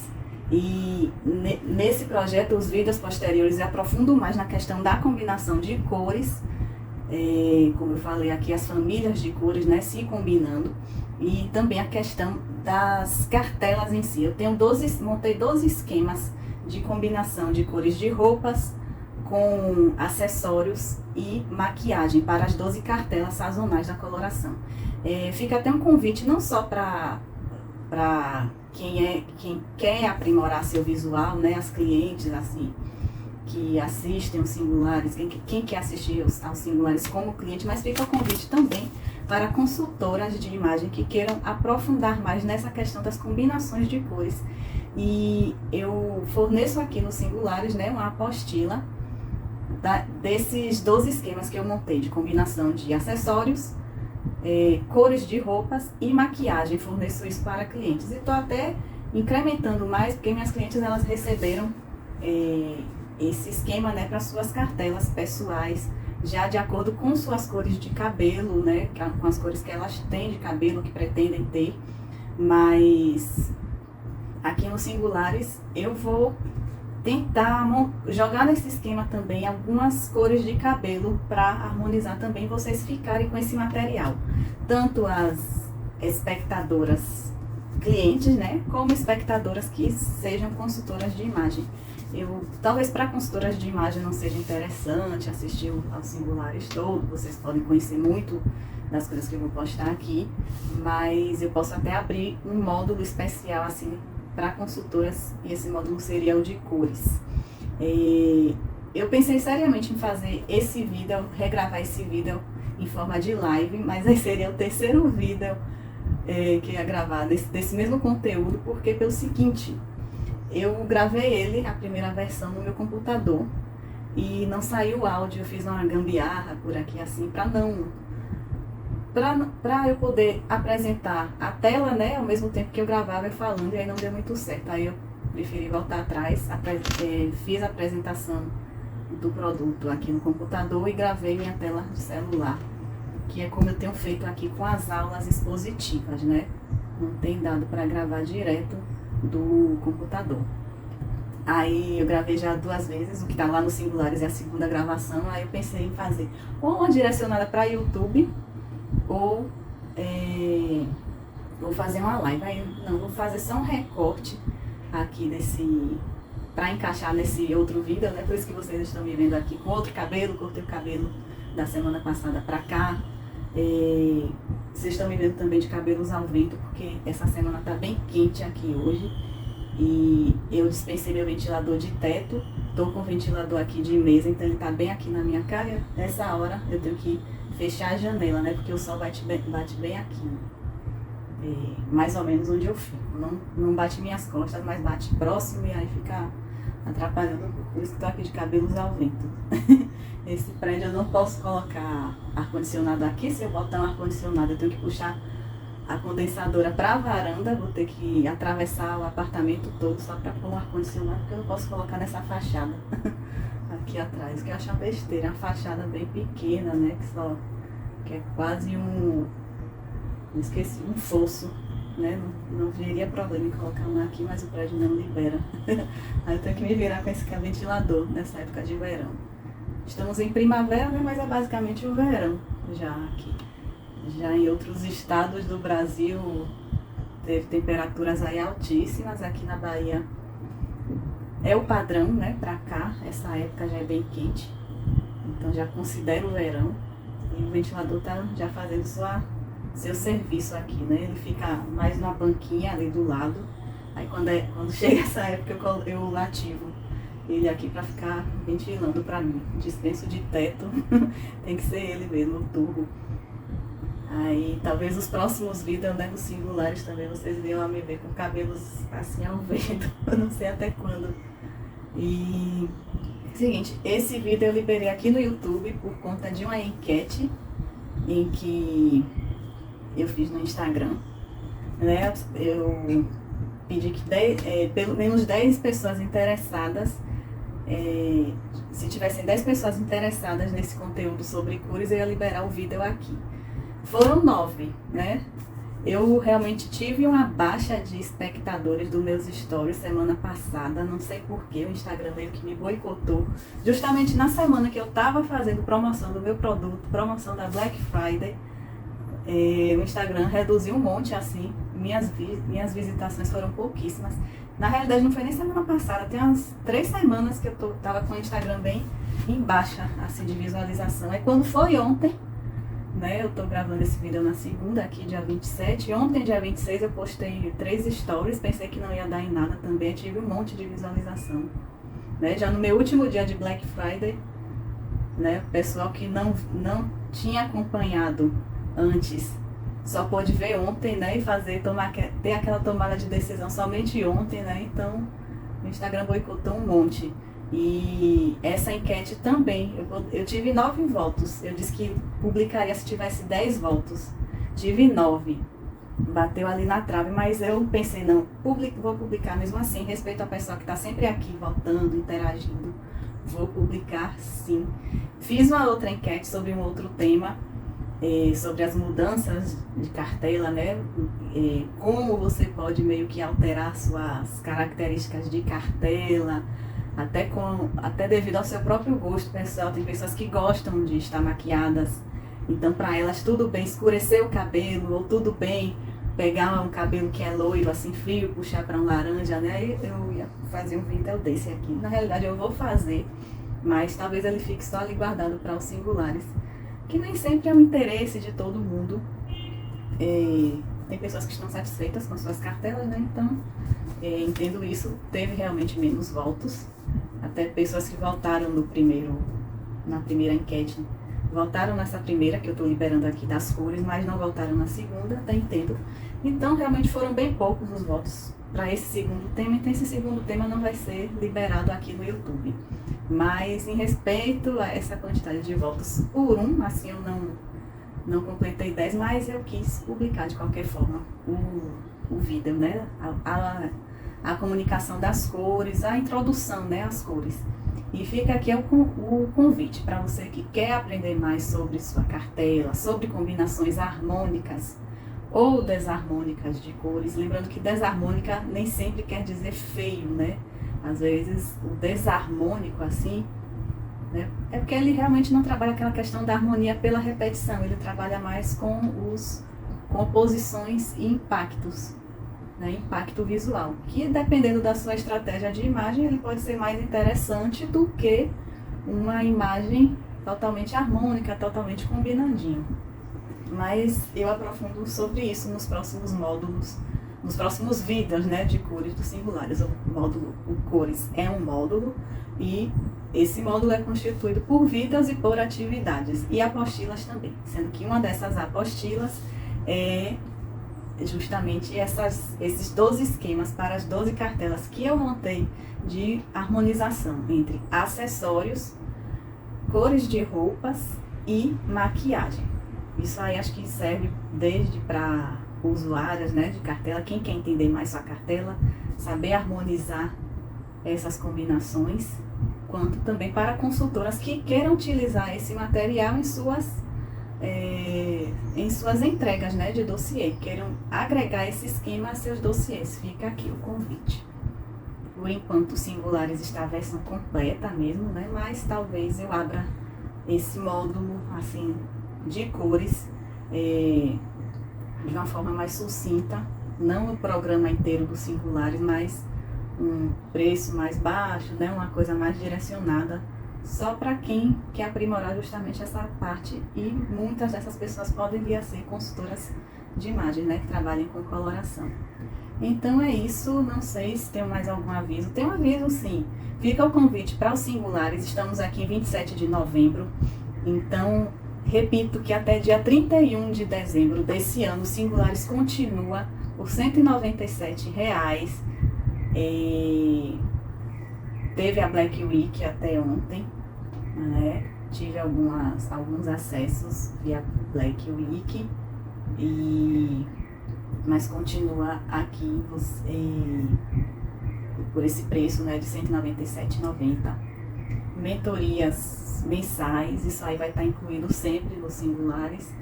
S1: E nesse projeto, os vídeos posteriores aprofundam mais na questão da combinação de cores, como eu falei aqui, as famílias de cores, né, se combinando, e também a questão das cartelas em si. Eu montei 12 esquemas de combinação de cores de roupas com acessórios e maquiagem para as 12 cartelas sazonais da coloração. Fica até um convite não só para quem quer aprimorar seu visual, né, as clientes assim que assistem os Singulares, quem quer assistir aos Singulares como cliente, mas fica o convite também para consultoras de imagem que queiram aprofundar mais nessa questão das combinações de cores. E eu forneço aqui nos Singulares, né, uma apostila desses 12 esquemas que eu montei de combinação de acessórios, cores de roupas e maquiagem. Forneço isso para clientes. E estou até incrementando mais, porque minhas clientes elas receberam esse esquema, né, para suas cartelas pessoais, já de acordo com suas cores de cabelo, né, com as cores que elas têm de cabelo, que pretendem ter. Mas aqui nos Singulares eu vou tentar jogar nesse esquema também algumas cores de cabelo para harmonizar também, vocês ficarem com esse material. Tanto as espectadoras clientes, né, como espectadoras que sejam consultoras de imagem. Talvez para consultoras de imagem não seja interessante assistir aos Singulares todo, vocês podem conhecer muito das coisas que eu vou postar aqui, mas eu posso até abrir um módulo especial assim para consultoras, e esse módulo seria o de cores. Eu pensei seriamente em fazer esse vídeo, regravar esse vídeo em forma de live, mas aí seria o terceiro vídeo que ia gravar desse mesmo conteúdo, porque pelo seguinte, eu gravei ele, a primeira versão, no meu computador, e não saiu o áudio. Eu fiz uma gambiarra por aqui assim, para eu poder apresentar a tela, né, ao mesmo tempo que eu gravava falando, e aí não deu muito certo. Aí eu preferi voltar atrás, fiz a apresentação do produto aqui no computador e gravei minha tela de celular, que é como eu tenho feito aqui com as aulas expositivas, né? Não tem dado para gravar direto do computador. Aí eu gravei já 2 vezes, o que tá lá no Singulares é a segunda gravação. Aí eu pensei em fazer ou uma direcionada para YouTube, ou vou fazer uma live. Aí não, vou fazer só um recorte aqui para encaixar nesse outro vídeo, né? Por isso que vocês estão me vendo aqui com outro cabelo, cortei o cabelo da semana passada para cá. Vocês estão me vendo também de cabelos ao vento, porque essa semana tá bem quente aqui hoje. E eu dispensei meu ventilador de teto, tô com o ventilador aqui de mesa, então ele tá bem aqui na minha cara. Nessa hora eu tenho que fechar a janela, né? Porque o sol bate bem aqui. Mais ou menos onde eu fico. Não bate minhas costas, mas bate próximo e aí fica atrapalhando. Por isso que tô aqui de cabelos ao vento. Esse prédio eu não posso colocar ar-condicionado aqui. Se eu botar um ar-condicionado, eu tenho que puxar a condensadora para a varanda, vou ter que atravessar o apartamento todo só para pôr um ar-condicionado, porque eu não posso colocar nessa fachada aqui atrás, que eu acho uma besteira, uma fachada bem pequena, né, que é quase um fosso, né, não veria problema em colocar uma aqui, mas o prédio não libera. Aí eu tenho que me virar com esse ventilador nessa época de verão. Estamos em primavera, né, mas é basicamente o verão já aqui. Já em outros estados do Brasil teve temperaturas aí altíssimas. Aqui na Bahia é o padrão, né, pra cá. Essa época já é bem quente, então já considero o verão. E o ventilador tá já fazendo seu serviço aqui, né? Ele fica mais numa banquinha ali do lado. Aí quando chega essa época eu ativo ele aqui pra ficar ventilando pra mim. Dispenso de teto, tem que ser ele mesmo, o turbo. Aí talvez os próximos vídeos, né, os singulares também, vocês venham a me ver com cabelos assim ao vento, eu não sei até quando. E seguinte, esse vídeo eu liberei aqui no YouTube por conta de uma enquete em que eu fiz no Instagram, né? Eu pedi que pelo menos 10 pessoas interessadas, se tivessem 10 pessoas interessadas nesse conteúdo sobre cores, eu ia liberar o vídeo aqui. Foram 9, né? Eu realmente tive uma baixa de espectadores dos meus stories semana passada, não sei porquê, o Instagram meio que me boicotou. Justamente na semana que eu tava fazendo promoção do meu produto, promoção da Black Friday, o Instagram reduziu um monte assim, minhas visitações foram pouquíssimas. Na realidade não foi nem semana passada, tem umas 3 semanas que eu tava com o Instagram bem em baixa assim, de visualização. Aí quando foi ontem, né, eu tô gravando esse vídeo na segunda, aqui dia 27. Ontem, dia 26, eu postei 3 stories. Pensei que não ia dar em nada também. Tive um monte de visualização, né? Já no meu último dia de Black Friday, né, o pessoal que não tinha acompanhado antes só pôde ver ontem, né, e ter aquela tomada de decisão somente ontem, né? Então o Instagram boicotou um monte. E essa enquete também, eu tive 9 votos. Eu disse que publicaria se tivesse 10 votos. Tive 9. Bateu ali na trave, mas eu pensei, não, vou publicar mesmo assim. Respeito a pessoa que está sempre aqui, votando, interagindo. Vou publicar sim. Fiz uma outra enquete sobre um outro tema, sobre as mudanças de cartela, né? Como você pode meio que alterar suas características de cartela. Até devido ao seu próprio gosto pessoal. Tem pessoas que gostam de estar maquiadas, então para elas tudo bem escurecer o cabelo, ou tudo bem pegar um cabelo que é loiro, assim frio, puxar para um laranja, né? Eu ia fazer um vídeo desse aqui. Na realidade eu vou fazer, mas talvez ele fique só ali guardado para os singulares, que nem sempre é o interesse de todo mundo. Tem pessoas que estão satisfeitas com suas cartelas, né? Então entendo isso. Teve realmente menos votos. Até pessoas que votaram na primeira enquete, votaram nessa primeira que eu estou liberando aqui das cores, mas não votaram na segunda, até entendo. Então realmente foram bem poucos os votos para esse segundo tema, então esse segundo tema não vai ser liberado aqui no YouTube. Mas em respeito a essa quantidade de votos por assim eu não completei 10, mas eu quis publicar de qualquer forma o vídeo, né? A comunicação das cores, a introdução, né, às cores. E fica aqui o convite para você que quer aprender mais sobre sua cartela, sobre combinações harmônicas ou desarmônicas de cores. Lembrando que desarmônica nem sempre quer dizer feio, né? Às vezes o desarmônico, assim, né, é porque ele realmente não trabalha aquela questão da harmonia pela repetição, ele trabalha mais com composições e impactos. Né, impacto visual, que dependendo da sua estratégia de imagem, ele pode ser mais interessante do que uma imagem totalmente harmônica, totalmente combinandinho. Mas eu aprofundo sobre isso nos próximos módulos, nos próximos vídeos, né, de cores dos singulares. O cores é um módulo e esse módulo é constituído por vidas e por atividades e apostilas também, sendo que uma dessas apostilas é justamente esses 12 esquemas para as 12 cartelas que eu montei de harmonização entre acessórios, cores de roupas e maquiagem. Isso aí acho que serve desde para usuárias, né, de cartela, quem quer entender mais sua cartela, saber harmonizar essas combinações, quanto também para consultoras que queiram utilizar esse material em suas entregas, né, de dossiê, queiram agregar esse esquema a seus dossiês. Fica aqui o convite. Por enquanto, o Singulares está a versão completa mesmo, né, mas talvez eu abra esse módulo assim de cores de uma forma mais sucinta, não o programa inteiro do Singulares, mas um preço mais baixo, né, uma coisa mais direcionada só para quem quer aprimorar justamente essa parte, e muitas dessas pessoas podem vir a ser consultoras de imagem, né, que trabalhem com coloração. Então é isso, não sei se tem mais algum aviso. Tem um aviso sim, fica o convite para os Singulares, estamos aqui em 27 de novembro, então repito que até dia 31 de dezembro desse ano, o Singulares continua por R$ 197. Teve a Black Week até ontem, né? Tive alguns acessos via Black Week, mas continua aqui por esse preço, né, de R$ 197,90. Mentorias mensais, isso aí vai estar incluído sempre nos Singulares.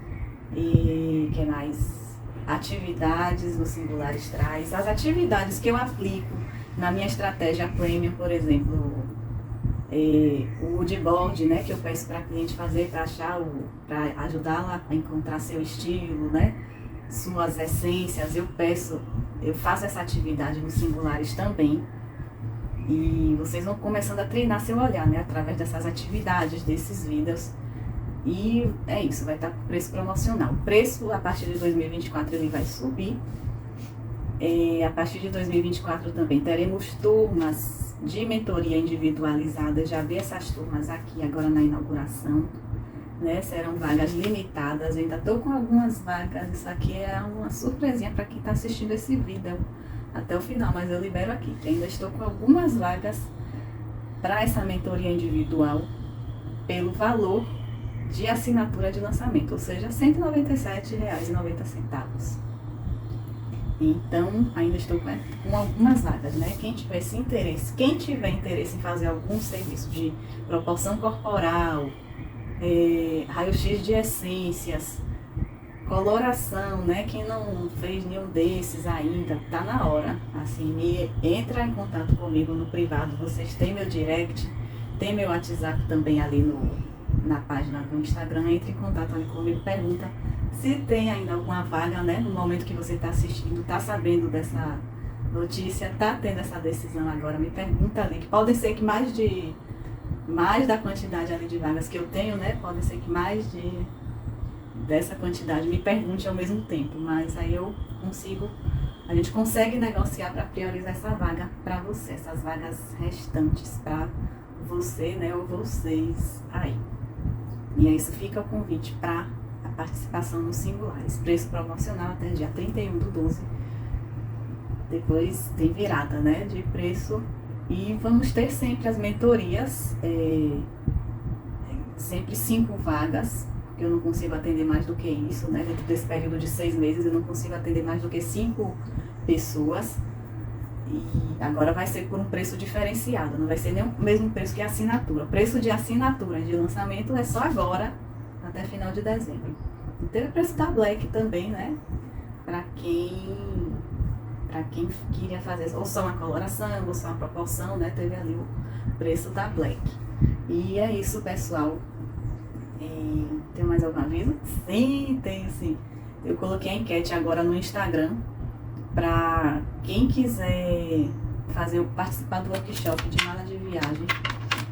S1: E que mais? Atividades nos Singulares traz. As atividades que eu aplico na minha estratégia premium, por exemplo, o moodboard, né, que eu peço para a cliente fazer para ajudá-la a encontrar seu estilo, né, suas essências, eu faço essa atividade nos Singulares também. E vocês vão começando a treinar seu olhar, né, através dessas atividades, desses vídeos. E é isso, vai estar com preço promocional. O preço, a partir de 2024, ele vai subir. A partir de 2024 também teremos turmas de mentoria individualizada. Já vi essas turmas aqui agora na inauguração, né? Serão vagas limitadas. Eu ainda estou com algumas vagas. Isso aqui é uma surpresinha para quem está assistindo esse vídeo até o final, mas eu libero aqui, que ainda estou com algumas vagas para essa mentoria individual pelo valor de assinatura de lançamento, ou seja, R$ 197,90. Então, ainda estou com algumas vagas, né? Quem tiver interesse em fazer algum serviço de proporção corporal, raio-x de essências, coloração, né? Quem não fez nenhum desses ainda, tá na hora. Assim, entra em contato comigo no privado. Vocês têm meu direct, tem meu WhatsApp também ali na página do Instagram. Entre em contato ali comigo, pergunta se tem ainda alguma vaga, né? No momento que você está assistindo, está sabendo dessa notícia, está tendo essa decisão agora, me pergunta ali, que pode ser que mais da quantidade ali de vagas que eu tenho, né? Pode ser que dessa quantidade me pergunte ao mesmo tempo, mas aí a gente consegue negociar para priorizar essa vaga para você, essas vagas restantes para você, né, ou vocês aí. E aí isso fica o convite para a participação nos Singulares, preço promocional até dia 31/12, depois tem virada, né, de preço, e vamos ter sempre as mentorias, sempre 5 vagas, porque eu não consigo atender mais do que isso, né? Dentro desse período de 6 meses eu não consigo atender mais do que 5 pessoas. E agora vai ser por um preço diferenciado, não vai ser nem o mesmo preço que a assinatura. O preço de assinatura de lançamento é só agora, até final de dezembro. E teve o preço da Black também, né? Para quem queria fazer ou só uma coloração, ou só uma proporção, né? Teve ali o preço da Black. E é isso, pessoal. Tem mais algum aviso? Sim, tenho sim. Eu coloquei a enquete agora no Instagram para quem quiser participar do workshop de mala de viagem.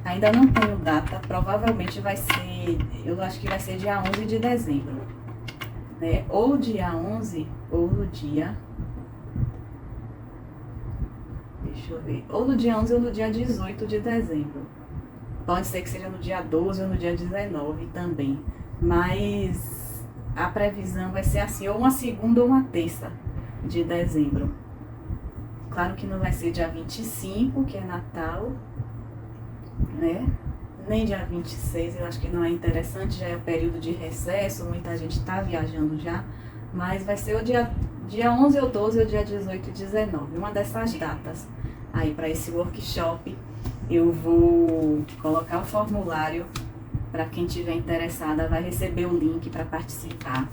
S1: Ainda não tenho data, provavelmente vai ser, eu acho que vai ser dia 11 de dezembro, né? Ou dia 11, ou no dia, deixa eu ver, ou no dia 11 ou no dia 18 de dezembro. Pode ser que seja no dia 12 ou no dia 19 também. Mas a previsão vai ser assim, ou uma segunda ou uma terça de dezembro. Claro que não vai ser dia 25, que é Natal, né? Nem dia 26, eu acho que não é interessante, já é o período de recesso, muita gente está viajando já. Mas vai ser o dia dia 11 ou 12 ou dia 18 e 19, uma dessas datas. Aí para esse workshop eu vou colocar o formulário para quem tiver interessada, vai receber o link para participar.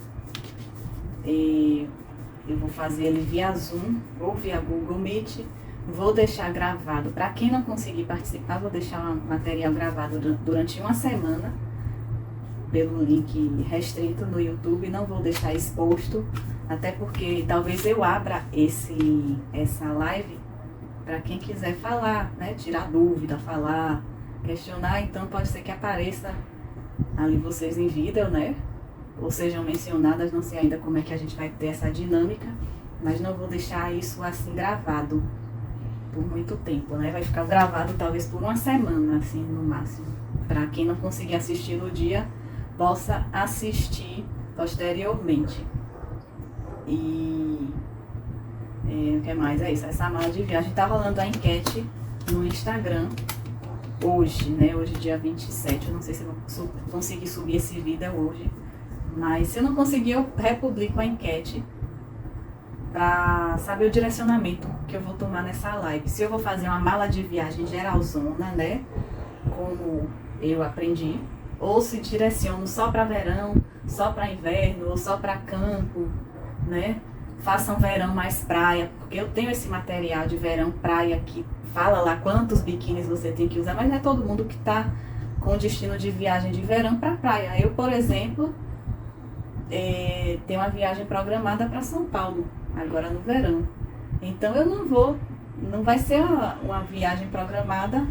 S1: Eu vou fazer ele via Zoom ou via Google Meet. Vou deixar gravado, para quem não conseguir participar, vou deixar o material gravado durante uma semana pelo link restrito no YouTube, não vou deixar exposto, até porque talvez eu abra essa live para quem quiser falar, né, tirar dúvida, falar, questionar, então pode ser que apareça ali vocês em vídeo, né, ou sejam mencionadas, não sei ainda como é que a gente vai ter essa dinâmica, mas não vou deixar isso assim gravado por muito tempo, né, vai ficar gravado talvez por uma semana, assim, no máximo, para quem não conseguir assistir no dia, possa assistir posteriormente. E o que mais é isso? Essa mala de viagem. Tá rolando a enquete no Instagram hoje, né? Hoje, dia 27. Eu não sei se eu vou conseguir subir esse vídeo hoje. Mas se eu não conseguir, eu republico a enquete para saber o direcionamento que eu vou tomar nessa live. Se eu vou fazer uma mala de viagem geralzona, né? Como eu aprendi. Ou se direciono só para verão, só para inverno, ou só para campo, né? Façam verão mais praia, porque eu tenho esse material de verão praia que fala lá quantos biquínis você tem que usar, mas não é todo mundo que está com destino de viagem de verão para praia. Eu, por exemplo, tenho uma viagem programada para São Paulo, agora no verão. Então eu não vai ser uma viagem programada,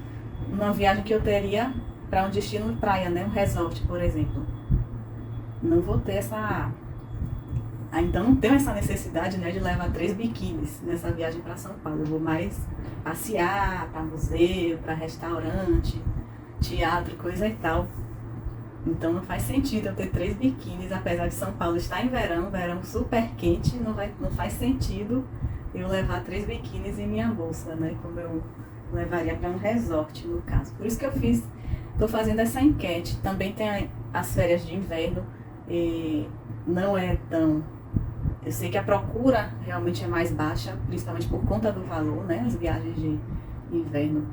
S1: uma viagem que eu teria para um destino de praia, né? Um resort, por exemplo. Não vou ter então não tenho essa necessidade, né, de levar 3 biquínis nessa viagem para São Paulo. Eu vou mais passear, para museu, para restaurante, teatro, coisa e tal. Então não faz sentido eu ter 3 biquínis, apesar de São Paulo estar em verão super quente, não faz sentido eu levar 3 biquínis em minha bolsa, né? Como eu levaria para um resort, no caso. Por isso que estou fazendo essa enquete. Também tem as férias de inverno, não é tão... Eu sei que a procura realmente é mais baixa, principalmente por conta do valor, né? As viagens de inverno.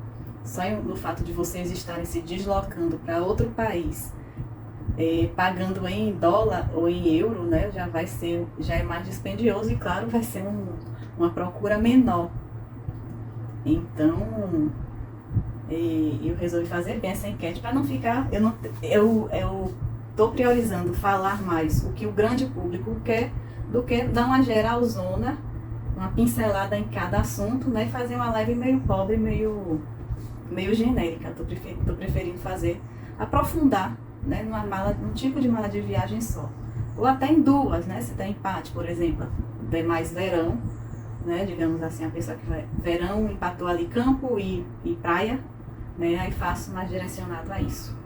S1: Só no fato de vocês estarem se deslocando para outro país, pagando em dólar ou em euro, né? Já é mais dispendioso e, claro, vai ser uma procura menor. Então, eu resolvi fazer bem essa enquete para não ficar... Eu estou priorizando falar mais o que o grande público quer do que dar uma geralzona, uma pincelada em cada assunto, né? E fazer uma live meio pobre, meio genérica. Estou preferindo aprofundar, né? Num tipo de mala de viagem só. Ou até em duas, né? Se der empate, por exemplo, der mais verão, né? Digamos assim, a pessoa que vai verão, empatou ali campo e praia, né? Aí faço mais direcionado a isso.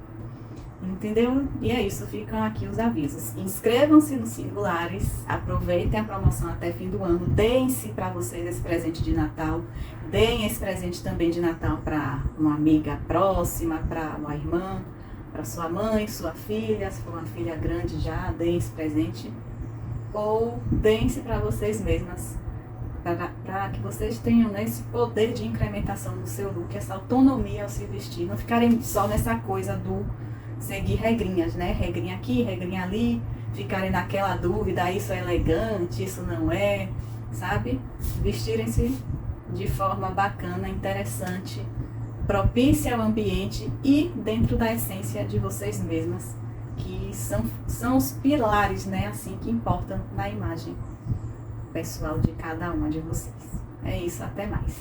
S1: Entendeu? E é isso, ficam aqui os avisos. Inscrevam-se nos singulares, aproveitem a promoção até fim do ano, deem-se para vocês esse presente de Natal, deem esse presente também de Natal para uma amiga próxima, para uma irmã, para sua mãe, sua filha, se for uma filha grande já, deem esse presente, ou deem-se para vocês mesmas, para que vocês tenham, né, esse poder de incrementação no seu look, essa autonomia ao se vestir, não ficarem só nessa coisa do seguir regrinhas, né? Regrinha aqui, regrinha ali, ficarem naquela dúvida, isso é elegante, isso não é, sabe? Vestirem-se de forma bacana, interessante, propícia ao ambiente e dentro da essência de vocês mesmas, que são os pilares, né? Assim, que importam na imagem pessoal de cada uma de vocês. É isso, até mais.